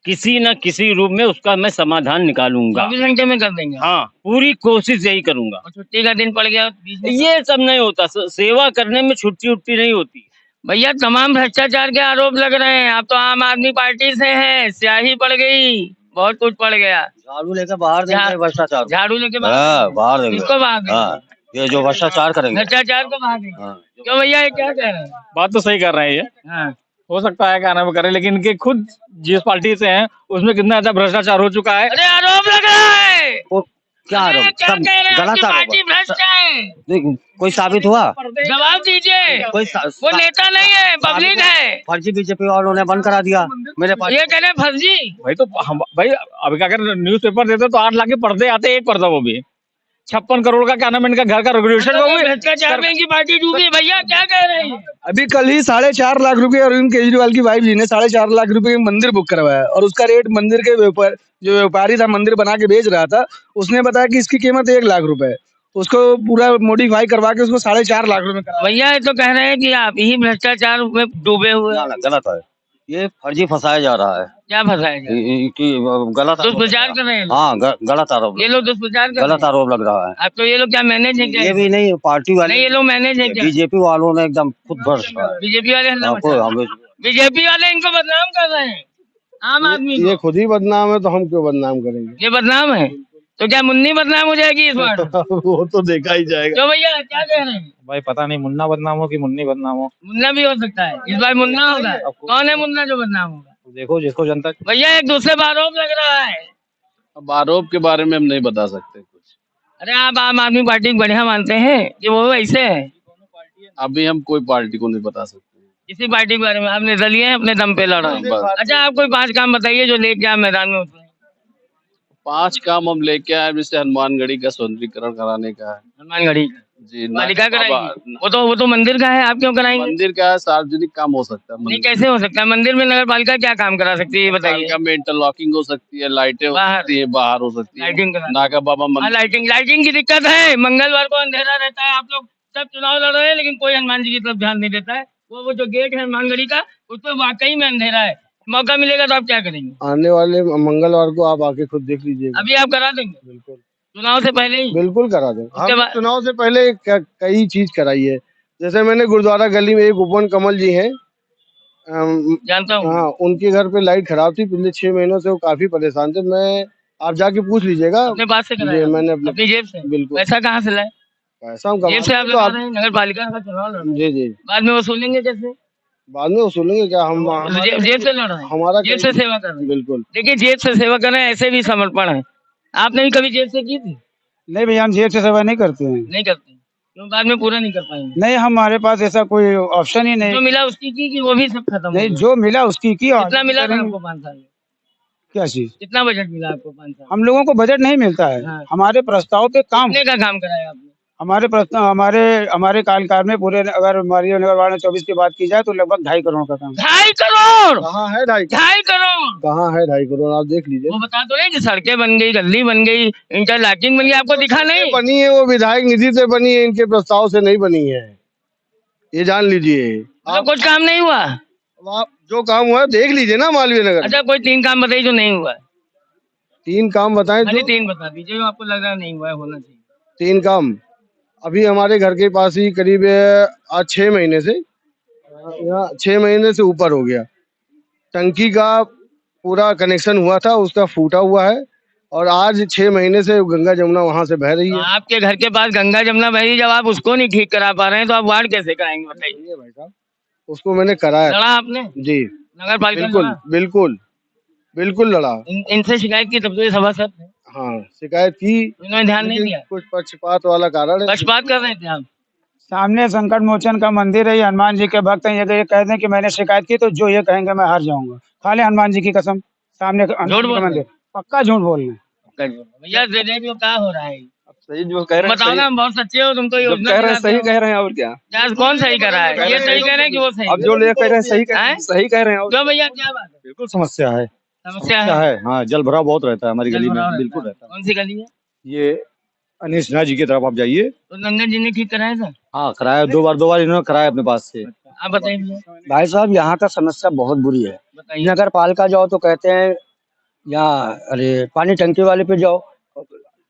किसी न किसी रूप में उसका मैं समाधान निकालूंगा। 24 घंटे में कर देंगे? हाँ, पूरी कोशिश यही करूंगा। और छुट्टी का दिन पड़ गया बीच में? ये सब नहीं होता, सेवा करने में छुट्टी उट्टी नहीं होती। भैया तमाम भ्रष्टाचार के आरोप लग रहे हैं, आप तो आम आदमी पार्टी से हैं, स्याही पड़ गई, बहुत कुछ पड़ गया। झाड़ू लेकर बाहर देंगे भ्रष्टाचार, झाड़ू लेके बाहर देंगे। किसको बाहर देंगे? हाँ, ये जो भ्रष्टाचार करेंगे, भ्रष्टाचार को बाहर देंगे। हाँ। क्यों भैया, ये क्या कह रहे हैं? बात तो सही कर रहे हैं ये। हाँ। हो सकता है क्या नाम करे, लेकिन इनके खुद जिस पार्टी से हैं उसमें कितना ज्यादा भ्रष्टाचार हो चुका है। अरे आरोप लग रहा है। वो क्या अरे आरोप? क्या सब कह रहे हैं, गलत आपकी पार्टी आरोप भ्रष्ट है? है। कोई साबित हुआ? जवाब दीजिए। कोई वो नेता नहीं है, पब्लिक है। फर्जी बीजेपी वालों ने बंद करा दिया मेरे पास। ये कह रहे हैं फर्जी। भाई तो भाई अभी अगर न्यूज़पेपर देते तो 8 लाख के पर्दे आते, एक पर्दा वो भी। 56 करोड़ का क्या नाम है इनका घर का रेगुलेशन वो भी भ्रष्टाचार में इनकी पार्टी डूबी है। भैया क्या कह रहे हैं? अभी कल ही 4.5 लाख रुपए अरविंद केजरीवाल की वाइफ जी ने 4.5 लाख रुपए की मंदिर बुक करवाया और उसका रेट मंदिर के जो व्यापारी था मंदिर बना के बेच रहा था उसने बताया कि इसकी कीमत 1 लाख रुपए है। उसको पूरा मॉडिफाई करवा के उसको 4.5 लाख रुपए करा। भैया ये तो कह रहे हैं कि आप ही भ्रष्टाचार में डूबे हुए हैं। गलत है, ये फर्जी फंसाया जा रहा है क्या फंसाएगा? कि गलत दुष्प्रचार कर रहे हैं लोग। हाँ गलत आरोप, ये लोग दुष्प्रचार कर रहे गलत हैं। आरोप लग रहा है। अब तो ये लोग क्या मैनेज है क्या? ये भी नहीं, पार्टी वाले नहीं, ये लोग मैनेज है क्या? बीजेपी वालों ने एकदम खुद भ्रष्ट है। बीजेपी वाले हल्ला आपको मचा- हमें बीजेपी वाले इनको बदनाम कर रहे हैं आम आदमी ये को। खुद ही बदनाम है तो हम क्यों बदनाम करेंगे? ये बदनाम है तो क्या मुन्नी बदनाम हो जाएगी इस बार? वो तो देखा ही जाएगा। तो भैया क्या कह रहे हैं? भाई पता नहीं मुन्ना बदनाम हो कि मुन्नी बदनाम हो। मुन्ना भी हो सकता है, इस बार मुन्ना होगा। कौन है मुन्ना जो बदनाम होगा? देखो जिसको जनता भैया एक दूसरे पर आरोप लग रहा है। अब आरोप के बारे में हम नहीं बता सकते कुछ। अरे आप आम आदमी पार्टी को बढ़िया मानते हैं कि वो ऐसे है? अभी हम कोई पार्टी को नहीं बता सकते। इसी पार्टी के बारे में आप निर्दलीय हैं, अपने दम पे लड़ रहे हैं। बस। अच्छा आप कोई 5 काम बताइए जो लेके आप मैदान में उतरे। 5 काम हम लेके आए, जैसे हनुमानगढ़ी का सौंदर्यीकरण कराने का है हनुमानगढ़ी जी। पालिका अब कराएगी? वो तो मंदिर का है, आप क्यों कराएंगे? मंदिर का सार्वजनिक काम हो सकता है। नहीं कैसे हो सकता है? मंदिर में नगर पालिका क्या काम करा सकती है ये बताइए? पालिका में इंटरलॉकिंग हो सकती है, लाइटें हो बाहर। सकती है, बाहर हो सकती है, लाइटिंग करा। नाका बाबा हाँ, मंदिर। लाइटिंग की दिक्कत है। मंगलवार को अंधेरा रहता है। आप लोग सब चुनाव लड़ रहे हैं लेकिन कोई हनुमान जी की तरफ ध्यान नहीं देता है। वो जो गेट है हनुमानगढ़ी का उस पर वाकई में अंधेरा है। मौका मिलेगा तो आप क्या करेंगे? आने वाले मंगलवार को आप आके खुद देख लीजिएगा। अभी आप करा देंगे बिल्कुल चुनाव से पहले ही? बिल्कुल करा दें। उसके हम बाद- चुनाव से पहले कई चीज कराई है। जैसे मैंने गुरुद्वारा गली में एक उपवन कमल जी हैं, जानता हूँ। हाँ, उनके घर पे लाइट खराब थी पिछले 6 महीनों से, वो काफी परेशान थे। आप जाके पूछ लीजिएगा। अपने पास से जी, कराया? मैंने अपनी जेब से? बिल्कुल पैसा कहाँ से लाए? पैसा हम जेब से आप कमाते तो लगा आप। रहे हैं? नगर पालिका का चुनाव लड़ रहे हैं। जी जी, बाद में वसूलेंगे कैसे? बाद में वसूलेंगे क्या? हम जेब से लड़ रहे हैं, हमारा जेब से सेवा कर रहे हैं। बिल्कुल। देखिए जेब से सेवा कर रहे हैं, ऐसे भी समर्पण है। आपने भी कभी जेब से की थी? नहीं भैया, हम जेब से सेवा नहीं करते हैं। नहीं करते क्यों? बाद में पूरा नहीं कर पाएंगे। नहीं, हमारे पास ऐसा कोई ऑप्शन ही जो नहीं। मिला उसकी की कि वो भी सब खत्म हो नहीं, गया? जो मिला उसकी की। और कितना मिला था करेंगे। आपको 5 साल में? क्या चीज? कितना बजट मिला आपको 5 साल में? हम लोगों को बजट नहीं मिलता है। हाँ। हमारे प्रस्ताव पे काम, कितने का काम कराया आपने? हमारे प्रस्ताव, हमारे कार्यकाल में पूरे, अगर हमारी नगर वार्ड 24 की बात की जाए तो लगभग 2.5 करोड़ का काम। 2.5 करोड़? कहाँ है 2.5 2.5 करोड़? कहाँ है 2.5 करोड़? आप देख लीजिए। वो बता तो रहे कि सड़कें बन गई, गली बन गई, इंटरलॉकिंग बन गई, आपको दिखा नहीं? बनी है वो विधायक निधि से बनी है, इनके प्रस्ताव से नहीं बनी है, ये जान लीजिए। मतलब कुछ काम नहीं हुआ? आप जो काम हुआ है देख लीजिए ना मालवीय नगर। अच्छा कोई 3 काम बताइए जो नहीं हुआ है। 3 काम बताएं खाली जो 3 बता दीजिए जो आपको लग रहा है नहीं हुआ है, होना चाहिए। 3 काम अभी हमारे घर के पास ही करीब आज 6 महीने से, यहाँ 6 महीने से ऊपर हो गया, टंकी का पूरा कनेक्शन हुआ था, उसका फूटा हुआ है और आज 6 महीने से गंगा जमुना वहां से बह रही तो है। आपके घर के पास गंगा जमुना बह रही, जब आप उसको नहीं ठीक करा पा रहे हैं तो आप वार्ड कैसे कराएंगे बताइए? भाई साहब, उसको मैंने कराया लड़ा आपने जी। नगर पालिका बिल्कुल लड़ा? बिल्कुल बिल्कुल लड़ा। इनसे शिकायत की तब तो ये सभा सब थे। हाँ, शिकायत की, इन्होंने ध्यान नहीं लेकिन दिया। कुछ पक्षपात वाला कारण है। पक्षपात कर रहे थे आप? सामने संकट मोचन का मंदिर है, ये हनुमान जी के भक्त हैं। ये अगर ये कह दें कि मैंने शिकायत की तो जो ये कहेंगे मैं हार जाऊंगा। खा ले हनुमान जी की कसम, सामने हनुमान जी बोल का रहे मंदिर, पक्का झूठ बोल रहे हैं। भैया दे जो क्या हो रहा है? सही जो कह रहे हैं बताओ ना, सही, हम बहुत सच्चे हो, तुम तो जो योजना कह रहे हैं चलाते सही हो। कह रहे हैं और क्या। क्या कौन सही कर रहा है? ये सही कह रहे हैं कि वो सही? अब जो ले कह रहे हैं सही कह रहे हैं, हैं? सही कह रहे हैं और क्यों भैया क्या बात है? बिल्कुल समस्या है, समस्या है? हाँ, जल भराव बहुत रहता है हमारी जल गली में, भराव रहता बिल्कुल है। रहता है। कौन सी गली है? ये अनिल सिन्हा जी की तरफ आप जाइए। तो नंदन जी ने ठीक कराया था? हाँ, कराया, 2 बार इन्होंने कराया अपने पास से। आप बताइए भैया, भाई साहब, यहाँ का समस्या बहुत बुरी है। बताइए। नगर पालिका जाओ तो कहते हैं यहाँ, अरे पानी टंकी वाले पे जाओ,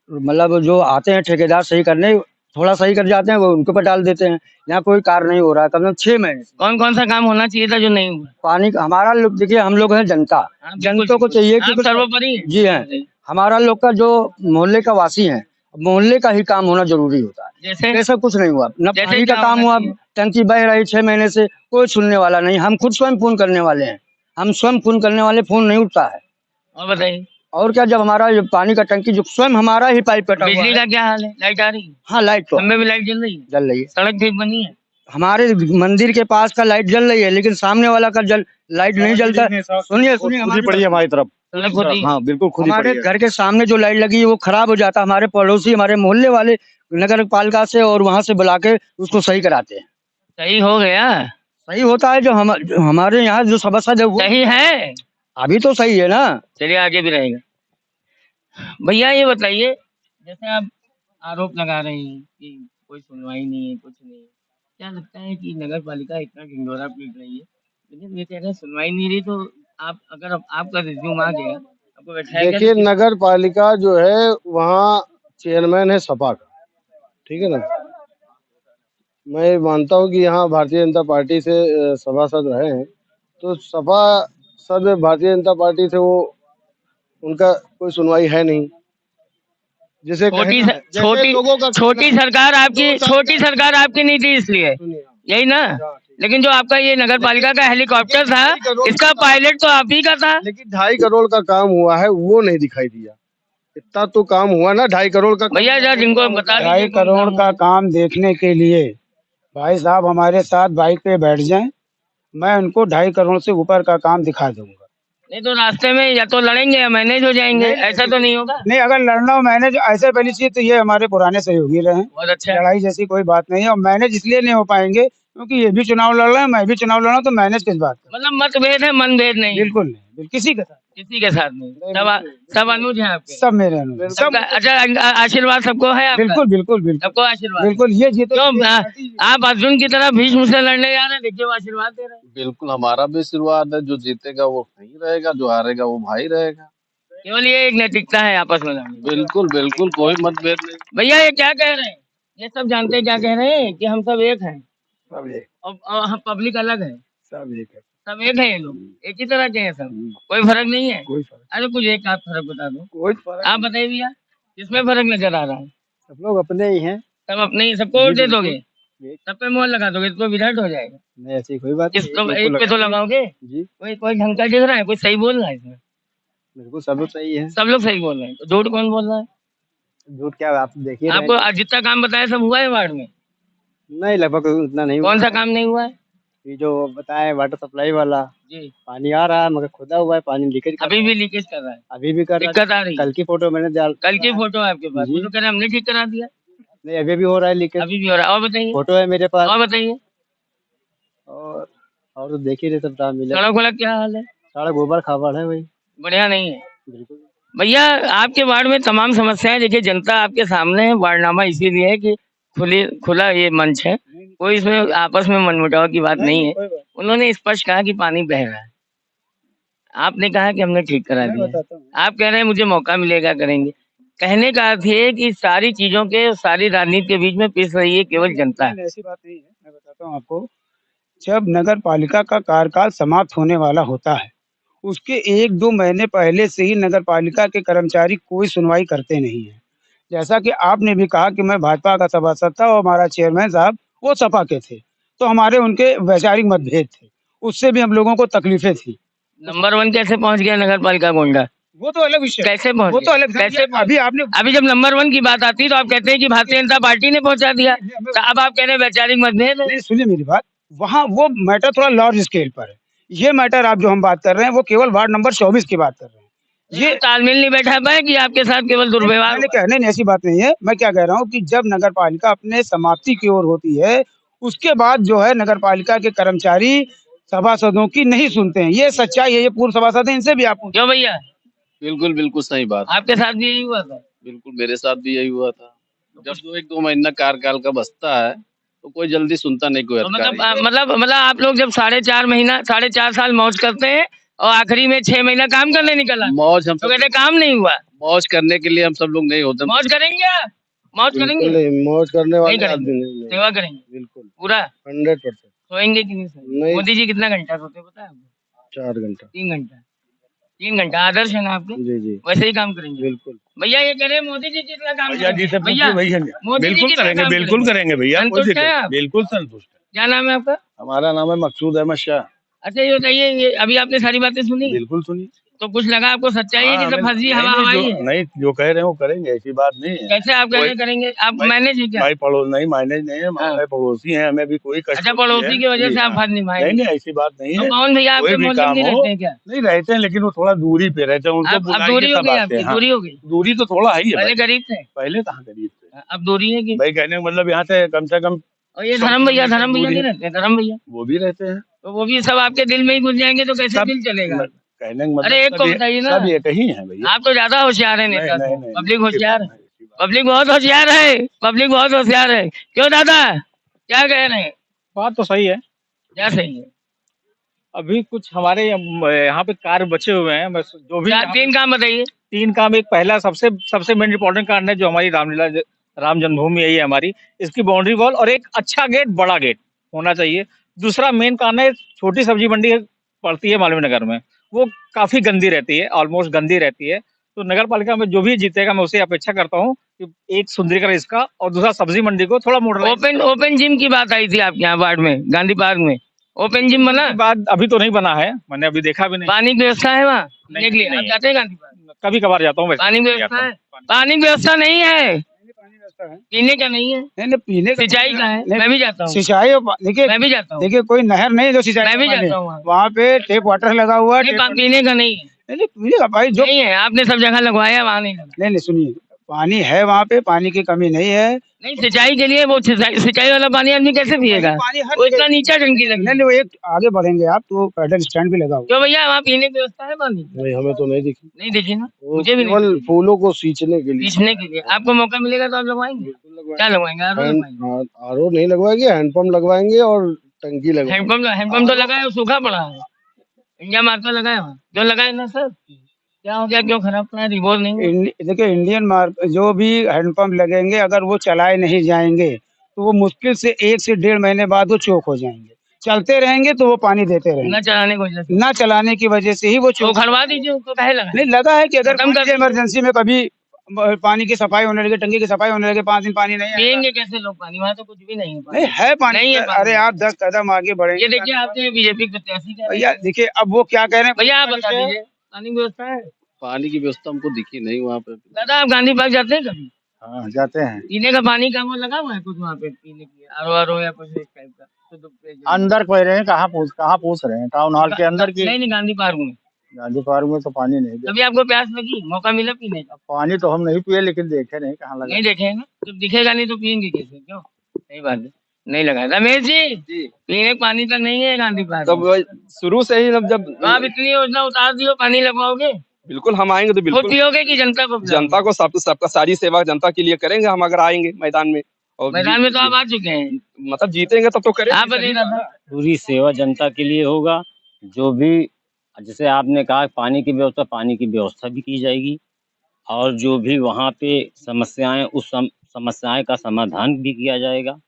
मतलब जो आते हैं ठेकेदार सही करने, थोड़ा सही कर जाते हैं, वो उनके ऊपर डाल देते हैं। यहाँ कोई कार्य नहीं हो रहा है कम से कम 6 महीने से। कौन सा काम होना चाहिए था जो नहीं हुआ? पानी का हमारा लोग, देखिए हम लोग हैं जनता, आप जनता को चाहिए कि आप सर्वोपरि हैं। जी हैं, हमारा लोग का जो मोहल्ले का वासी है, मोहल्ले का ही काम होना जरूरी होता है। जैसे ऐसा कुछ नहीं हुआ, न जैसे पानी का क्या काम होना हुआ, चाहिए? टंकी बह रही 6 महीने से, कोई सुनने वाला नहीं। हम खुद स्वयं फोन करने वाले हैं, हम स्वयं फोन करने वाले, फोन नहीं उठता है। और बताइए और क्या, जब हमारा जो पानी का टंकी जो स्वयं हमारा ही पाइप कटा हुआ बिजली है। का क्या हाल है? लाइट आ रही है? हाँ, लाइट तो खंबे में लाइट जल रही है? जल रही है, सड़क ठीक बनी है? हमारे मंदिर के पास का लाइट जल रही है, लेकिन सामने वाला का लाइट नहीं जलता। सुनिए खुद ही हमारी पड़ी है हमारी तरफ। सड़क खुद ही हाँ बिल्कुल खुद ही हमारे पड़ी है। घर के सामने जो लाइट लगी है वो खराब हो जाता है, हमारे पड़ोसी हमारे मोहल्ले वाले नगर पालिका से और वहां से बुला के उसको सही कराते हैं। सही हो गया, सही होता है जो हमारे यहाँ जो सभासद है वो सही है, अभी तो सही है ना। चलिए आगे भी रहेगा। भैया ये बताइए, जैसे आप आरोप लगा रहे हैं कि कोई सुनवाई नहीं है, कुछ नहीं है, क्या लगता है कि नगर पालिका इतना ढिंढोरा पीट रही है, लेकिन ये कह रहे हैं सुनवाई नहीं रही, तो आप अगर आपका रिज्यूम आ गया, आपको बैठाया देखिए गया, नगर पालिका जो है वहाँ चेयरमैन है सपा का, ठीक है ना। मैं मानता हूँ कि यहाँ भारतीय जनता पार्टी से सभासद रहे हैं, तो सभासद भारतीय जनता पार्टी से वो उनका कोई सुनवाई है नहीं। जैसे छोटी कहना है, जैसे छोटी लोगों का छोटी सरकार आपकी, छोटी सरकार आपकी नहीं थी इसलिए, सुनिए, यही ना। लेकिन जो आपका ये नगर पालिका का हेलीकॉप्टर था, इसका पायलट तो आप ही का था। लेकिन 2.5 करोड़ का काम हुआ है वो नहीं दिखाई दिया। इतना तो काम हुआ ना, 2.5 करोड़ का काम। भैया जरा जिनको बता दीजिए 2.5 करोड़ का काम देखने के लिए भाई साहब हमारे साथ बाइक पे बैठ जाएं, मैं उनको 2.5 करोड़ से ऊपर का काम दिखा दूंगा। नहीं तो रास्ते में या तो लड़ेंगे या मैनेज हो जाएंगे, ऐसा तो नहीं होगा। नहीं, अगर लड़ना हो मैनेज ऐसे पहली चीज तो ये हमारे पुराने सहयोगी रहे हैं, बहुत अच्छा है। लड़ाई जैसी कोई बात नहीं है। और मैनेज इसलिए नहीं हो पाएंगे क्योंकि ये भी चुनाव लड़ रहे हैं, मैं भी चुनाव लड़ रहा हूँ, तो मैनेज किस बात का। मतलब मतभेद है, मनभेद नहीं है। बिल्कुल नहीं, बिल्कुल किसी के साथ किसी के साथ नहीं, सब अनुज है आपके, सब मेरे अनुसार सब। सबका अच्छा आशीर्वाद सबको है आपका? बिल्कुल बिल्कुल बिल्कुल सबको आशीर्वाद। बिल्कुल ये जीतो। क्यों आप अर्जुन की तरह भीष्म से लड़ने जा रहे हैं? देखिए वो आशीर्वाद दे रहे हैं। बिल्कुल हमारा भी आशीर्वाद है, जो जीतेगा वो सही रहेगा, जो हारेगा वो भाई रहेगा। केवल ये एक नैतिकता है आपस में लड़ने की। बिल्कुल बिल्कुल कोई मतभेद नहीं। भैया ये क्या कह रहे हैं? ये सब जानते हैं क्या कह रहे हैं कि हम सब एक हैं सब एक, और हम पब्लिक अलग है, सब एक है, सब एक है, ये लोग एक ही तरह के हैं सब, कोई फर्क नहीं है। कोई फर्क अरे कुछ एक आप फर्क बता दो, कोई फर्क आप बताइए भैया किसमें फर्क नजर आ रहा है? सब लोग अपने ही हैं। सब अपने ही, सबको वोट दे दोगे, सब पे मोहर लगा दोगे तो विराट हो जाएगा। नहीं ऐसी कोई बात किसको एक पे तो लगाओगे? जी कोई ढंग का दिख रहा है, कोई सही बोल रहा है इसमें? बिल्कुल सब लोग सही है। सब लोग सही बोल रहे हैं, तो झूठ कौन बोल रहा है? झूठ क्या आप देखिए आपको आज जितना काम बताया सब हुआ है वार्ड में? नहीं लगभग उतना नहीं हुआ। कौन सा काम नहीं हुआ है? ये जो बताए वाटर सप्लाई वाला जी पानी आ रहा है मगर खुदा हुआ है, पानी लीकेज अभी भी लीकेज कर रहा है, अभी भी कर रहा दिक्कत आ रही है। है। कल की फोटो मैंने डाल, कल की फोटो है आपके पास? जी। वो तो कह रहे हैं हमने ठीक करा दिया। नहीं अभी भी हो रहा है लीकेज, अभी भी हो रहा है। और बताइए, फोटो है मेरे पास। और बताइए, और तो देख ही रहे सब दाम मिले। सड़क वड़क क्या हाल है? सारा गोबर खाबर है भाई। बढ़िया नहीं है। बिल्कुल भैया आपके वार्ड में तमाम समस्याएं देखिए, जनता आपके सामने है। वार्डनामा इसीलिए है कि खुला ये मंच है, कोई इसमें आपस में मनमुटाव की बात नहीं है। उन्होंने स्पष्ट कहा कि पानी बह रहा है, आपने कहा कि हमने ठीक करा दिया, आप कह रहे हैं मुझे मौका मिलेगा करेंगे। कहने का अर्थ ये है कि सारी चीजों के, सारी राजनीति के बीच में पिस रही है केवल जनता। ऐसी बात नहीं है, मैं बताता हूँ आपको। जब नगर पालिका का कार्यकाल समाप्त होने वाला होता है उसके 1-2 महीने पहले से ही नगर पालिका के कर्मचारी कोई सुनवाई करते नहीं है। जैसा कि आपने भी कहा कि मैं भाजपा का सभासद था और हमारा चेयरमैन साहब वो सपा के थे, तो हमारे उनके वैचारिक मतभेद थे, उससे भी हम लोगों को तकलीफें थी। नंबर 1 कैसे पहुंच गया नगर पालिका गोंडा? वो तो अलग विषय, कैसे पहुंच वो तो गया? अलग कैसे अभी आपने अभी जब नंबर 1 की बात आती है तो आप कहते हैं कि भारतीय जनता पार्टी ने पहुंचा दिया, तो अब आप कह रहे हैं वैचारिक मतभेद है। नहीं सुनिए मेरी बात, वहाँ वो मैटर थोड़ा लार्ज स्केल पर है। ये मैटर आप जो हम बात कर रहे हैं वो केवल वार्ड नंबर 24 की बात कर रहे हैं। ये तालमेल नहीं बैठा पाए कि आपके साथ केवल दुर्व्यवहार मैंने कहने नहीं, ऐसी बात नहीं है। मैं क्या कह रहा हूँ कि जब नगर पालिका अपने समाप्ति की ओर होती है उसके बाद जो है नगर पालिका के कर्मचारी सभासदों की नहीं सुनते हैं। ये सच्चाई है, ये पूर्व सभासद है, इनसे भी आप क्यों भैया? बिल्कुल बिल्कुल सही बात। आपके साथ भी यही हुआ था? बिल्कुल मेरे साथ भी यही हुआ था। जब 1-2 महीना कार्यकाल का बचता है तो कोई जल्दी सुनता नहीं, कोई तो अधिकारी। मतलब आप लोग जब 4.5 साल मौज करते हैं और आखिरी में 6 महीना काम करने निकला मौज हम तो सब, कहते काम नहीं हुआ। मौज करने के लिए हम सब लोग नहीं होते। मौज करेंगे आप? मौज करेंगे? बिल्कुल नहीं, मौज करने नहीं वाले करेंगे, आदमी नहीं। सेवा करेंगे बिल्कुल पूरा। 100%। सोएंगे कि नहीं सोएंगे? नहीं। मोदी जी कितना घंटा सोते पता है आपको? 4 घंटा। 3 घंटा। 3 घंटा आदर्श है ना आपके? जी जी वैसे ही काम करेंगे बिल्कुल। भैया। ये कह रहे हैं मोदी जी कितना काम भैया जी से भैया पूछिए, मोदी जी बिल्कुल कितना करेंगे, काम बिल्कुल करेंगे भैया, कोई संतुष्ट दिक्कत है नहीं, आप? बिल्कुल संतुष्ट है। क्या नाम है आपका? हमारा नाम है मकसूद अहमद शाह। अच्छा ये बताइए, ये अभी आपने सारी बातें सुनी? बिल्कुल सुनिए। तो कुछ लगा आपको सच्चाई है कि सब फर्जी हवा हवाई है? नहीं, जो कह रहे हैं वो करेंगे, ऐसी बात नहीं है। कैसे आप कैसे करेंगे? आप मैनेज है क्या? भाई पड़ोस नहीं, मैनेज नहीं है, हाँ। हमारे पड़ोसी हैं, हमें भी कोई कष्ट अच्छा, होती पड़ोसी है। की वजह जी, से आप हाँ। फर्ज निभाएंगे? नहीं, ऐसी बात नहीं तो है। कौन भैया कोई आपके भी मोहल्ले काम में नहीं हो, रहते हैं क्या? नहीं रहते हैं, लेकिन वो थोड़ा दूरी पे रहते हैं, उनको अब बुलाइए दूरी हो सब गई आते आपकी, हैं। हाँ, दूरी हो गई। दूरी तो थोड़ा है ही है पहले भाई। गरीब थे, पहले कहाँ गरीब थे अब दूरी है कि? भाई, कहने का मतलब यहाँ से कम और ये 100 धर्म भैया किलोमीटर नहीं दूरी है। रहते हैं, धर्म भैया वो भी रहते हैं तो वो भी सब आपके दिल में ही घुस जाएंगे तो कैसे सब। दिल चलेगा? कहने का अरे एक मतलब को सब बताइए ना, सब एक ही है भैया। आप तो ज्यादा होशियार है नहीं, नेता नहीं, से, नहीं, पब्लिक नहीं, होशियार है, ऐसी बात पब्लिक बहुत होशियार है, पब्लिक बहुत होशियार है। क्यों दादा, क्या कह रहे हैं? बात तो सही है। क्या सही है? अभी कुछ हमारे यहाँ पे कार्य बचे हुए हैं, बस जो भी क्या यहाँ तीन काम बताइए? पे 3 काम। एक पहला सबसे सबसे मेन इम्पोर्टेंट कारण है जो हमारी राम जन्मभूमि यही है हमारी, इसकी बाउंड्री वॉल और एक अच्छा गेट, बड़ा गेट होना चाहिए। दूसरा मेन कारण है, छोटी सब्जी मंडी पड़ती है मालवीय नगर में, वो काफी गंदी रहती है, ऑलमोस्ट गंदी रहती है। तो नगर पालिका में जो भी जीतेगा, मैं उससे अपेक्षा करता हूँ कि एक सुंदरीकरण इसका, और दूसरा सब्जी मंडी को थोड़ा मॉडर्नाइज। ओपन जिम की बात आई थी आपके यहाँ वार्ड में, गांधी पार्क में, ओपन जिम बना? बात अभी तो नहीं बना है, मैंने अभी देखा भी नहीं। पानी की व्यवस्था है वहाँ नहीं, पीने के लिए? नहीं आप है। जाते हैं गांधी पार्क? कभी कभार जाता हूँ, वैसे पानी की नहीं व्यवस्था जाता है? हूँ। पानी की व्यवस्था नहीं है, पानी व्यवस्था है। पीने का नहीं है, नहीं, नहीं, पीने का सिंचाई का है। नहीं, मैं भी जाता हूँ, सिंचाई देखिए, मैं भी जाता हूँ, देखिए कोई नहर नहीं जो सिंचाई मैं भी का पानी जाता है। हूँ। वहाँ पे टेप वाटर लगा हुआ है, नहीं, टेप वाटर- पीने का नहीं है, नहीं, पीने का भाई जो नहीं है, आपने सब जगह लगवाया, वहाँ नहीं लगा। नहीं, सुनिए, पानी है वहाँ पे, पानी की कमी नहीं है। नहीं, सिंचाई के लिए वो सिंचाई वाला पानी आदमी कैसे पिएगा? पानी हर वो इतना जगह- नीचा टंकी लगी। नहीं, वो एक आगे बढ़ेंगे आप तो पैडल स्टैंड भी लगा हुआ क्यों भैया, वहाँ पीने की व्यवस्था है पानी? नहीं, हमें तो नहीं दिखी। नहीं देखी ना, वो मुझे भी नहीं केवल दिखी। फूलों को सींचने के लिए। पीछने के लिए आपको मौका मिलेगा तो आप लगवाएंगे? क्या लगवाएंगे? आरो लगवाएंगे? आरओ नहीं लगवाएंगे, हैंडपंप लगवाएंगे और टंकी लगवाएंगे। हैंडपंप तो लगाया, वो सूखा पड़ा है, इंडिया मार्क तो लगाया वहाँ, क्यों लगाया ना सर? क्या हो गया, क्यों खराब पड़ा? रिपोर्ट नहीं है? देखिए, इंडियन मार्क जो भी हैंडपंप लगेंगे, अगर वो चलाए नहीं जाएंगे तो वो मुश्किल से 1 से 1.5 महीने बाद वो चोक हो जाएंगे। चलते रहेंगे तो वो पानी देते रहेंगे, न चलाने की वजह से, ना चलाने की वजह से ही वो तो चोक। खड़वा दीजिए उसको, कहे लगा नहीं, लगा है कि अगर खत्म कर इमरजेंसी में कभी पानी की सफाई होने लगे, टंकी की सफाई होने लगे, 5 दिन पानी नहीं आएगा। पियेंगे कैसे लोग पानी? वहाँ तो कुछ भी नहीं है पानी। नहीं है पानी, नहीं है पानी। अरे आप 10 कदम आगे बढ़ेंगे। ये देखिए, आपने बीजेपी प्रत्याशी क्या भैया देखिए, अब वो क्या कह रहे हैं भैया, आप बता दीजिए, पानी की व्यवस्था है? पानी की व्यवस्था हमको दिखी नहीं वहाँ पे। दादा, आप गांधी पार्क जाते हैं कभी? हाँ, जाते हैं। पीने का पानी का वो लगा हुआ है कुछ वहाँ पे पीने के लिए, आरो या कुछ इस टाइप का? अंदर कह रहे हैं, कहाँ पूछ रहे हैं? टाउन हॉल के अंदर की? नहीं, गांधी पार्क में। गांधी पार्क में तो पानी नहीं। कभी आपको प्यास लगी, मौका मिला पीने का? पानी तो हम नहीं पिए, लेकिन देखे नहीं कहाँ लगा। नहीं देखे ना, जब दिखेगा नहीं तो पियेंगे कैसे? क्यों? सही बात है, नहीं लगा। रमेश जी, पीने का पानी तक नहीं है गांधी पार्क तब में। शुरू से ही जब तो आप इतनी योजना उतार दियो, पानी लगवाओगे? बिल्कुल हम आएंगे तो खुद बिल्कुल पियोगे कि जनता को पिलाओगे? जनता को सबका सारी सेवा जनता के लिए करेंगे हम, अगर आएंगे मैदान में। और मैदान में तो आप आ चुके हैं, मतलब जीतेंगे तब तो करेंगे। आप बताइए दादा। पूरी सेवा जनता के लिए होगा। जो भी, जैसे आपने कहा, पानी की व्यवस्था भी की जाएगी, और जो भी वहाँ पे समस्याएं, उस समस्याएं का समाधान भी किया जाएगा।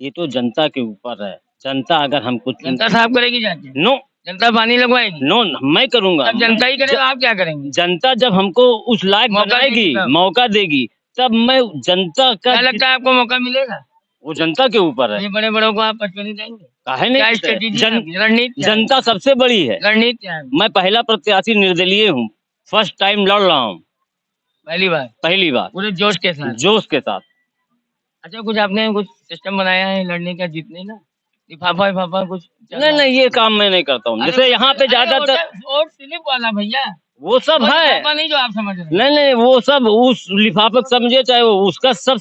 ये तो जनता के ऊपर है। जनता अगर हम कुछ जनता साफ करेगी जाके? नो, जनता पानी लगवाएगी? नो, मैं करूंगा। अब जनता ही करेगा, आप क्या करेंगे? जनता जब हमको उस लायक मौका बनाएगी, देगी तब। मौका देगी, तब मैं जनता का, क्या लगता है आपको मौका मिलेगा? वो जनता के ऊपर है। ये बड़े बड़ों को आप 55 देंगे? काहे क्या नहीं? स्ट्रेटेजी है आपकी? रणनीति क्या है? जनता सबसे बड़ी है। रणनीति क्या है? मैं पहला प्रत्याशी निर्दलीय हूँ, फर्स्ट टाइम लड़ रहा हूँ, पहली बार पूरे जोश के साथ। जोश के साथ। अच्छा, कुछ आपने कुछ सिस्टम बनाया है लड़ने का, जीतने का? लिफाफा कुछ चल रहा है? नहीं, ये काम मैं नहीं करता हूँ। जैसे यहाँ पे ज्यादातर वोट स्लिप वाला भैया, वो सब वो है। लिफाफा नहीं जो आप समझ रहे हैं। नहीं, वो सब उस लिफाफा समझे, चाहे वो उसका सब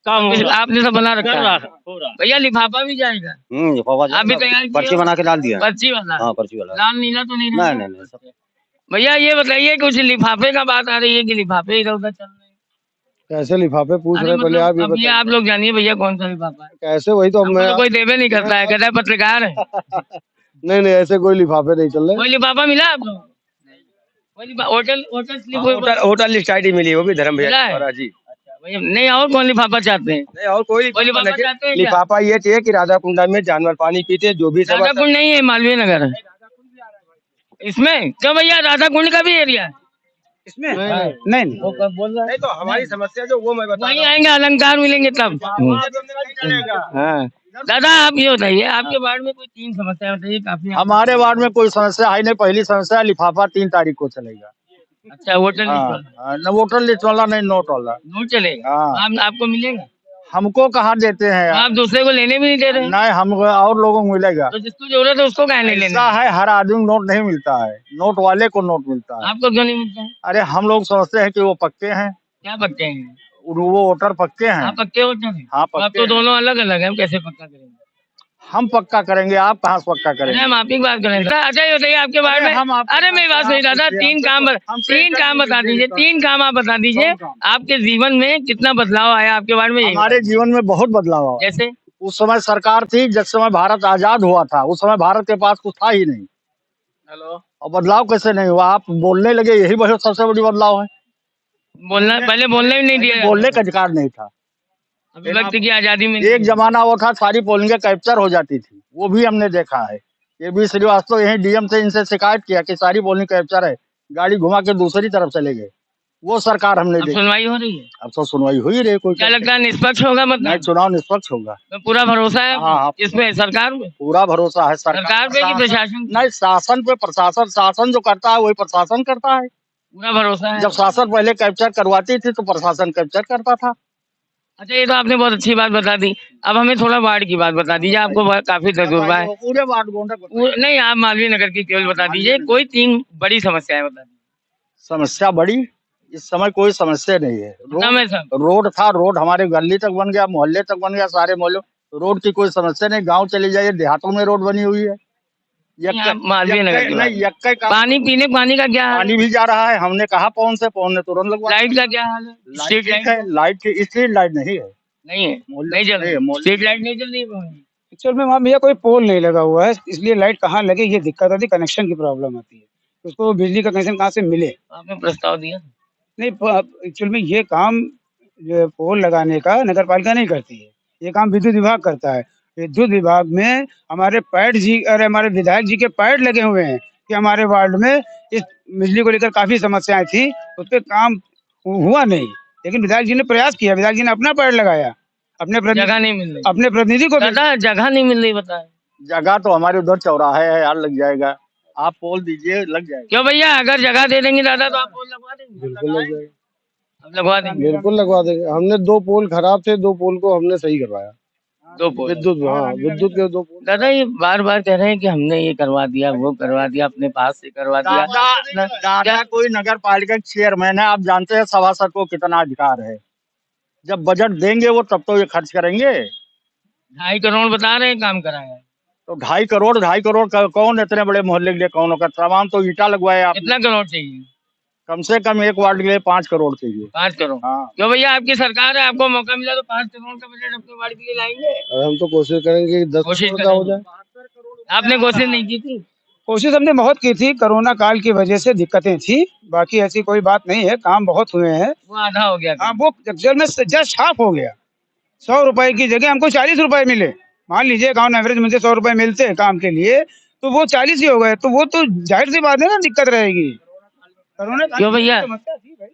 काम आपने सब बना रखा है हो रहा। भैया, लिफाफा भी जाएगा? आप भी तैयार किए पर्ची हो? बना के डाल दिया। पर्ची वाला? हाँ, पर्ची वाला। लाल नीला तो नहीं नहीं, रहता? नहीं, सब। भैया ये बताइए, कुछ लिफाफे का बात आ रही है कि लिफाफे इधर उधर चल रहे हैं? कैसे लिफाफे पूछ अरे रहे हैं, पहले मतलब आप ये अब ये बताइए। आप लोग जानिए भैया, कौन सा लिफाफा है? कैसे, वही तो हमको मैं तो कोई देवे नहीं करता है, कहता है पत्रकार है। नहीं, ऐसे कोई लिफाफे नहीं चल रहे। कोई लिफाफा मिला आपको? Hotel slip hotel list ID मिली, वो भी धर्म मिला है? भैया जी। भैया नहीं, और कौन लिफाफा चाहते हैं? नहीं, और कोई कोई लिफाफा चाहते हैं क्या? लिफाफा ये चाहिए कि राधा कुंडा में जानवर पानी पीते, जो भी राधा कुंड नहीं है, मालवीय नगर है इसमें। क्यों भैया, राधा कुंड का भी एरिया है इसमें? नहीं, वो कब बोल रहा है? नहीं, तो हमारी समस्या जो वो मैं बता वहीं आएंगे, अलंकार मिलेंगे तब। रहा हूँ। हाँ, दादा आप ये बताइए, आपके वार्ड में कोई 3 समस्या बताइए काफी। हमारे वार्ड में कोई समस्या है नहीं। पहली समस्या लिफाफा 3 तारीख को चलेगा। अच्छा वोटर लिस्ट वाला, हाँ, न वोटर लिस्ट वाला नहीं, नोट वाला। नोट चलेगा, हाँ। आपको मिलेगा? हमको कहाँ देते हैं आप दूसरे को लेने भी नहीं दे रहे? नहीं, हम और लोगों को मिलेगा। तो जिसको जरूरत है उसको कहने लेना ऐसा है, हर आदमी को नोट नहीं मिलता है, नोट वाले को नोट मिलता है। आपको क्यों नहीं मिलता है? अरे हम लोग समझते हैं कि वो पक्के हैं, क्या पक्के हैं? वो वोटर पक्के हैं। आप पक्के वोटर हैं? हाँ, तो आप पक्के तो हैं। दोनों अलग अलग हैं, हम कैसे पक्का करेंगे? हम पक्का करेंगे, आप कहाँ से पक्का अरे करेंगे? हम आप ही की बात करें। अच्छा ये बताइए आपके बारे अरे में, हम आपकी अरे मेरी बात बात सुनिए दादा, करते हैं, तीन काम हमसे तीन काम बता दीजिए, कौन 3 काम आप बता दीजिए आपके जीवन में कितना बदलाव आया आपके बारे में? यही हमारे जीवन में बहुत बदलाव हुआ। जैसे उस समय सरकार थी, जिस समय भारत आजाद हुआ था, उस समय भारत के पास कुछ था ही नहीं। हेलो, और बदलाव कैसे नहीं हुआ? आप बोलने लगे, यही बहुत सबसे बड़ी बदलाव है। बोलना पहले बोलने भी नहीं दिया, बोलने का अधिकार नहीं था। अभिव्यक्ति की आजादी में एक जमाना वो था, सारी पोलिंगें कैप्चर हो जाती थी, वो भी हमने देखा है। ये भी श्रीवास्तव यही डीएम से इनसे शिकायत किया कि सारी पोलिंग कैप्चर है, गाड़ी घुमा के दूसरी तरफ चले गए। वो सरकार हमने अब देखी। सुनवाई हो रही है? अब तो सुनवाई हो ही रही। कोई क्या लगता है निष्पक्ष होगा नहीं, मतलब? चुनाव निष्पक्ष होगा। तो पूरा भरोसा है हाँ, इसमें, सरकार में? पूरा भरोसा है सरकार पे कि प्रशासन पे? नहीं, शासन पे, प्रशासन, शासन जो करता है वही प्रशासन करता है। पूरा भरोसा है? जब शासन पहले कैप्चर करवाती थी तो प्रशासन कैप्चर करता था। अच्छा ये तो आपने बहुत अच्छी बात बता दी। अब हमें थोड़ा वार्ड की बात बता दीजिए, आपको काफी तजुर्बा है। पूरे वार्ड गोंडा नहीं आप मालवीय नगर की केवल बता दीजिए, कोई 3 बड़ी समस्याएं बता दीजिए। समस्या बड़ी इस समय कोई समस्या नहीं है। नाम है सब? रोड था, रोड हमारे गली तक बन गया, मोहल्ले तक बन गया, सारे मोहल्ले। रोड की कोई समस्या नहीं। गांव चले जाइए, देहातों में रोड बनी हुई है। आप मालवीय नगर की बात। नहीं, यक्का पानी पीने पानी का क्या हाल है? पानी भी जा रहा है। हमने कहा पौन से, पौन ने तुरंत लगवा। लाइट का क्या हाल है? स्ट्रीट लाइट है, लाइट की स्ट्रीट लाइट नहीं है। नहीं है, नहीं चल रही, स्ट्रीट लाइट नहीं चल रही है। एक्चुअल में वहाँ भैया कोई पोल नहीं लगा हुआ है, इसलिए लाइट कहाँ लगे ये दिक्कत आती है, कनेक्शन की प्रॉब्लम आती है। उसको बिजली का कनेक्शन कहाँ से मिले? आपने प्रस्ताव दिया? नहीं, एक्चुअल में ये काम जो पोल लगाने का नगर पालिका नहीं करती है, ये काम विद्युत विभाग करता है। विद्युत विभाग में हमारे पैड जी और हमारे विधायक जी के पैड लगे हुए हैं कि हमारे वार्ड में इस बिजली को लेकर काफी समस्याएं थी, उस पर काम हुआ नहीं। लेकिन विधायक जी ने प्रयास किया, विधायक जी ने अपना पैड लगाया, जगह नहीं मिल रही, अपने प्रतिनिधि को दादा जगह नहीं मिल रही, बताए। जगह तो हमारे उधर चौराहे है यार, लग जाएगा। आप पोल दीजिए, लग जाएगा। क्यों भैया, अगर जगह दे देंगे दादा तो आप पोल लगवा देंगे? बिल्कुल लग जाएगा, अब लगवा देंगे। बिल्कुल लगवा देंगे। हमने 2 पोल खराब थे, 2 पोल को हमने सही करवाया। 2 पोल विद्युत, हाँ, विद्युत के 2 पोल। दादा ये बार बार कह रहे हैं कि हमने ये करवा दिया, वो करवा दिया, अपने पास से करवा दिया। दादा कोई नगर पालिका चेयरमैन है, आप जानते हैं सभासद को कितना अधिकार है। जब बजट देंगे वो तब तो ये खर्च करेंगे। 2.5 करोड़ बता रहे हैं काम कराया, तो 2.5 करोड़ कौन इतने बड़े मोहल्ले के लिए कौन होगा? तमाम तो ईटा लगवाए आप। कितना करोड़ चाहिए? कम से कम एक वार्ड के लिए 5 करोड़ चाहिए। 5 करोड़? हाँ, क्यों भैया, आपकी सरकार है, आपको मौका मिला तो 5 करोड़ का बजट अपने वार्ड के लिए लाएंगे? और हम तो कोशिश करेंगे कि 10 कोशिश करोड़ का हो करेंगे। जाए। आपने कोशिश नहीं की थी? कोशिश हमने बहुत की थी, कोरोना काल की वजह से दिक्कतें थी, बाकी ऐसी कोई बात नहीं है, काम बहुत हुए हैं। वो आधा हो गया। हाँ, वो एक्चुअल में जस्ट हाफ हो गया। 100 रुपए की जगह हमको 40 रुपए मिले। मान लीजिए ऑन एवरेज मुझे 100 रुपए मिलते हैं काम के लिए, तो वो 40 ही हो गए, तो वो तो जाहिर सी बात है ना, दिक्कत रहेगी। कोरोना काल क्यों भैया? की समस्या थी भाई।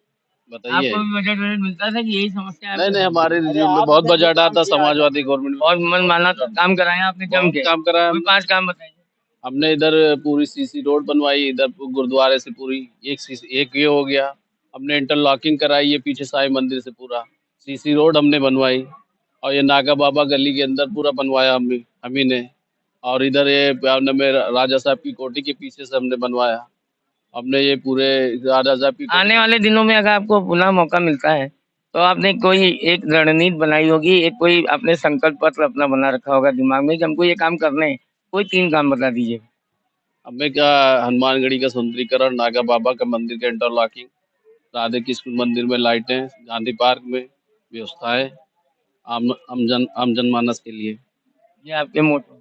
बताइए। आपको भी बजट मिलता था कि यही समस्या है? नहीं नहीं, हमारे रिजीव में बहुत बजट आता समाजवादी गवर्नमेंट में। और मन माना तो काम कराया आपने जम के? काम कराया कोई 5 काम बताइए। हमने। इधर पूरी सीसी रोड बनवाई, इधर गुरुद्वारे से पूरी एक ये हो गया। हमने इंटरलॉकिंग कराई है पीछे साई मंदिर से, पूरा सीसी रोड हमने बनवाई। और ये नागा बाबा गली के अंदर पूरा बनवाया हम ही ने। और इधर ये में राजा साहब की कोठी के पीछे से हमने बनवाया। हमने ये पूरे राजा साहब की आने वाले दिनों में अगर आपको पुनः मौका मिलता है तो आपने कोई एक रणनीति बनाई होगी, एक कोई आपने संकल्प पत्र अपना बना रखा होगा दिमाग में कि हमको ये काम करने हैं। कोई 3 काम बता दीजिए। हमें क्या, हनुमानगढ़ी का सुंदरीकरण, नागा बाबा का मंदिर का इंटरलॉकिंग, राधे कृष्ण मंदिर में लाइटें, गांधी पार्क में व्यवस्थाएं, आम जनमानस के लिए। ये आपके मोटो।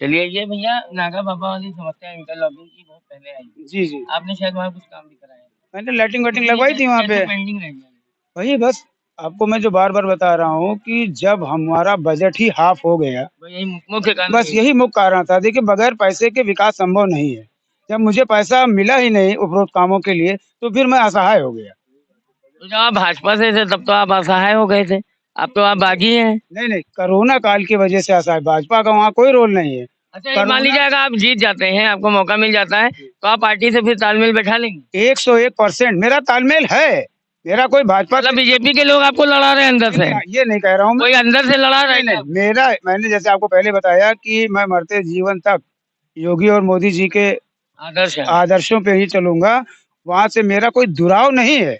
चलिए, ये भैया नागा बाबा वाली समस्या इंटरलॉकिंग की बहुत पहले आई। जी जी, आपने शायद वहाँ कुछ काम भी कराया। मैंने लाइटिंग वाइटिंग लगवाई थी वहाँ पे। पेंडिंग रह गया। वही बस आपको मैं जो बार बार बता रहा हूँ कि जब हमारा बजट ही हाफ हो गया, यही मुख्य कारण। बस यही मुख्य कारण था। देखिए, बगैर पैसे के विकास संभव नहीं है। जब मुझे पैसा मिला ही नहीं उपरोक्त कामों के लिए, तो फिर मैं असहाय हो गया। तो जब आप भाजपा से थे तब तो आप असहाय हो गए थे, आप तो आप बागी हैं। नहीं नहीं, कोरोना काल की वजह से ऐसा है, भाजपा का वहाँ कोई रोल नहीं है। अच्छा, ये मान लीजिए अगर आप जीत जाते हैं, आपको मौका मिल जाता है, तो आप पार्टी से फिर तालमेल बैठा लेंगे? 101% मेरा तालमेल है। मेरा कोई भाजपा मतलब बीजेपी के लोग आपको लड़ा रहे हैं अंदर से? ये नहीं कह रहा हूँ मैं। कोई अंदर से लड़ा रहा है नहीं क्या? नहीं, मेरा मैंने जैसे आपको पहले बताया कि मैं मरते जीवन तक योगी और मोदी जी के आदर्श है। आदर्शों पे ही चलूंगा। वहां से मेरा कोई दुराव नहीं है,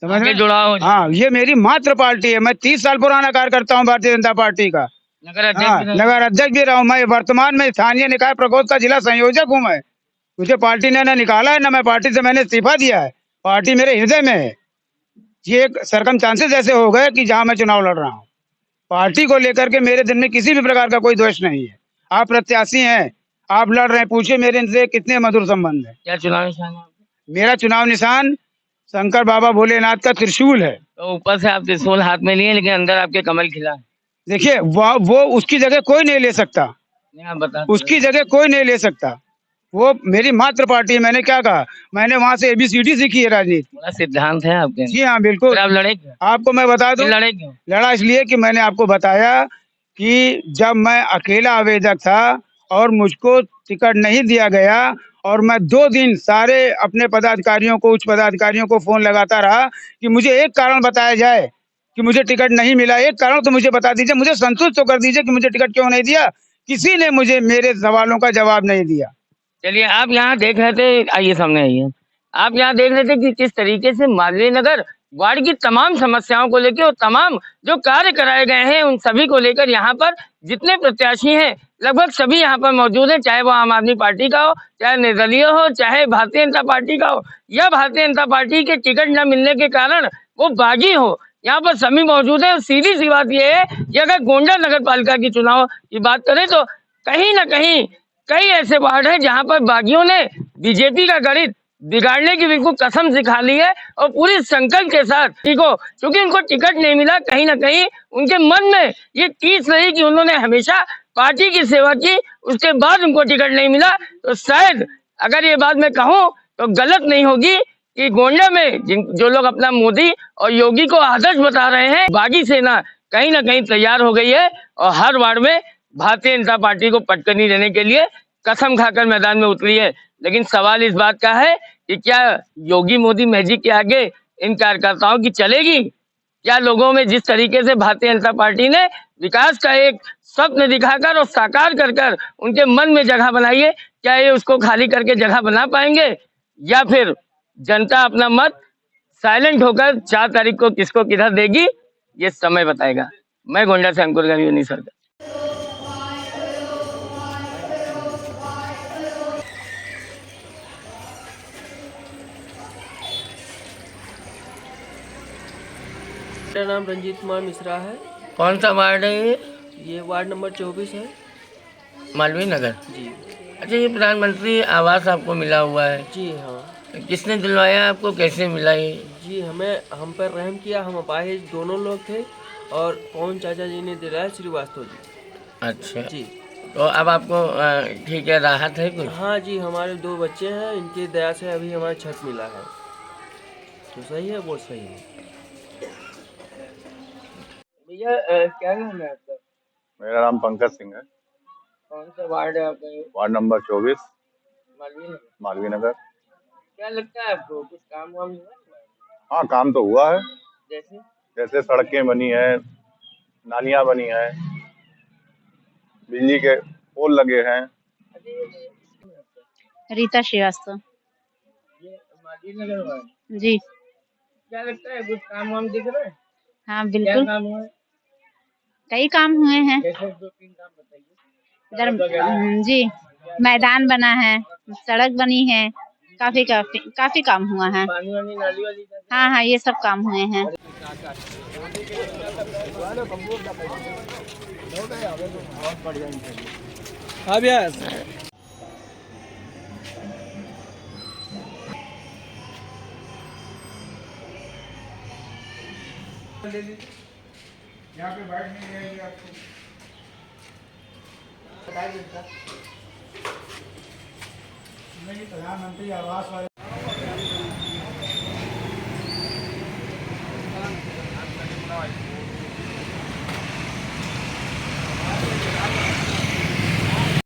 समझ आगे रहे? जुड़ा हो जाए। हाँ, ये मेरी मात्र पार्टी है। मैं 30 साल पुराना कार्यकर्ता हूँ भारतीय जनता पार्टी का। नगर अध्यक्ष हाँ, भी रहे। नगर अध्यक्ष भी रहा हूँ मैं। वर्तमान में स्थानीय निकाय प्रकोष्ठ का जिला संयोजक हूँ मैं। मुझे पार्टी ने न निकाला है, न मैं पार्टी से मैंने इस्तीफा दिया है। पार्टी मेरे हृदय में है। ये एक सरकमस्टांसेस ऐसे हो गए कि जहाँ मैं चुनाव लड़ रहा हूँ। पार्टी को लेकर के मेरे दिल में किसी भी प्रकार का कोई द्वेष नहीं है। आप प्रत्याशी हैं, आप लड़ रहे हैं, पूछिए मेरे इनसे कितने मधुर संबंध है। क्या चुनाव निशान है आपका? मेरा चुनाव निशान शंकर बाबा भोलेनाथ का त्रिशूल है। तो ऊपर से आप त्रिशूल हाथ में लिए, लेकिन अंदर आपके कमल खिला है। देखिए, वो उसकी जगह कोई नहीं ले सकता। नहीं, आप बता उसकी जगह कोई नहीं ले सकता। वो मेरी मात्र पार्टी है। मैंने क्या कहा, मैंने वहां से ABCD सीखी है राजनीति। बड़ा सिद्धांत है आपके। जी हाँ, बिल्कुल। फिर आप लड़े क्यों? आपको मैं बता दूं, लड़े क्यों? लड़ा इसलिए कि मैंने आपको बताया कि जब मैं अकेला आवेदक था और मुझको टिकट नहीं दिया गया, और मैं 2 दिन सारे अपने पदाधिकारियों को, उच्च पदाधिकारियों को फोन लगाता रहा कि मुझे एक कारण बताया जाए कि मुझे टिकट नहीं मिला। एक कारण तो मुझे बता दीजिए, मुझे संतुष्ट तो कर दीजिए कि मुझे टिकट क्यों नहीं दिया। किसी ने मुझे मेरे सवालों का जवाब नहीं दिया। चलिए, आप यहाँ देख रहे थे, आइए सामने आइए। आप यहाँ देख रहे थे कि किस तरीके से मालवीय नगर वार्ड की तमाम समस्याओं को लेकर और तमाम जो कार्य कराए गए हैं उन सभी को लेकर यहाँ पर जितने प्रत्याशी हैं लगभग सभी यहाँ पर मौजूद हैं, चाहे वो आम आदमी पार्टी का हो, चाहे निर्दलीय हो, चाहे भारतीय जनता पार्टी का हो, या भारतीय जनता पार्टी के टिकट न मिलने के कारण वो बागी हो। यहाँ पर सभी मौजूद है। सीधी सी बात यह है कि अगर गोंडा नगर पालिका की चुनाव की बात करें तो कहीं ना कहीं कई ऐसे वार्ड हैं जहां पर बागियों ने बीजेपी का गणित बिगाड़ने की बिल्कुल कसम सिखा ली है, और पूरी संकल्प के साथ क्योंकि उनको टिकट नहीं मिला, कहीं ना कहीं उनके मन में ये टीस रही कि उन्होंने हमेशा पार्टी की सेवा की, उसके बाद उनको टिकट नहीं मिला। तो शायद अगर ये बात मैं कहूँ तो गलत नहीं होगी कि गोंडा में जो लोग अपना मोदी और योगी को आदर्श बता रहे हैं, बागी सेना कहीं ना कहीं तैयार हो गई है और हर वार्ड में भारतीय जनता पार्टी को पटकनी देने के लिए कसम खाकर मैदान में उतरी है। लेकिन सवाल इस बात का है कि क्या योगी मोदी मैजिक के आगे इन कार्यकर्ताओं की चलेगी? क्या लोगों में जिस तरीके से भारतीय जनता पार्टी ने विकास का एक स्वप्न दिखाकर और साकार कर कर उनके मन में जगह बनाई है, क्या ये उसको खाली करके जगह बना पाएंगे, या फिर जनता अपना मत साइलेंट होकर 4 तारीख को किसको किधर देगी, ये समय बताएगा। मैं गोंडा से अंकुर गंगवानी सरकार। मेरा नाम रंजीत कुमार मिश्रा है। कौन सा वार्ड है ये? ये वार्ड नंबर 24 है मालवीय नगर। जी। अच्छा, ये प्रधानमंत्री आवास आपको मिला हुआ है? जी हाँ। किसने दिलवाया आपको, कैसे मिला ये? जी, हम पर रहम किया। हम अपाहिज दोनों लोग थे और पवन चाचा जी ने दिलाया, श्रीवास्तव जी। अच्छा जी। तो अब आपको ठीक है, राहत है कुछ? हाँ जी, हमारे 2 बच्चे हैं, इनकी दया से अभी हमारा छत मिला है, तो सही है, बहुत सही है। भैया क्या नाम है आपका? मेरा नाम पंकज सिंह है। कौन सा वार्ड है आपका ये? Ward number 24 Malviya Nagar. मालवीय नगर। क्या लगता है आपको, कुछ काम वाम हुआ है? हाँ, काम तो हुआ है। जैसे जैसे सड़कें बनी है, नालियाँ बनी है, बिजली के पोल लगे हैं। रीता श्रीवास्तव। ये मालवीय नगर वार्ड। जी क्या लगता है, कुछ काम वाम दिख रहा है? हाँ क्या बिल्कुल, काम हुआ है? कई काम हुए हैं जैसे 2-3 काम बताइए। इधर। जी, मैदान बना है, सड़क बनी है, काफी काम हुआ है। पानी वानी नाली वाली हाँ हाँ, ये सब काम हुए हैं। हाँ भैया। यहाँ पे बैठ नहीं रहेगी आपको। प्रधानमंत्री आवास वाले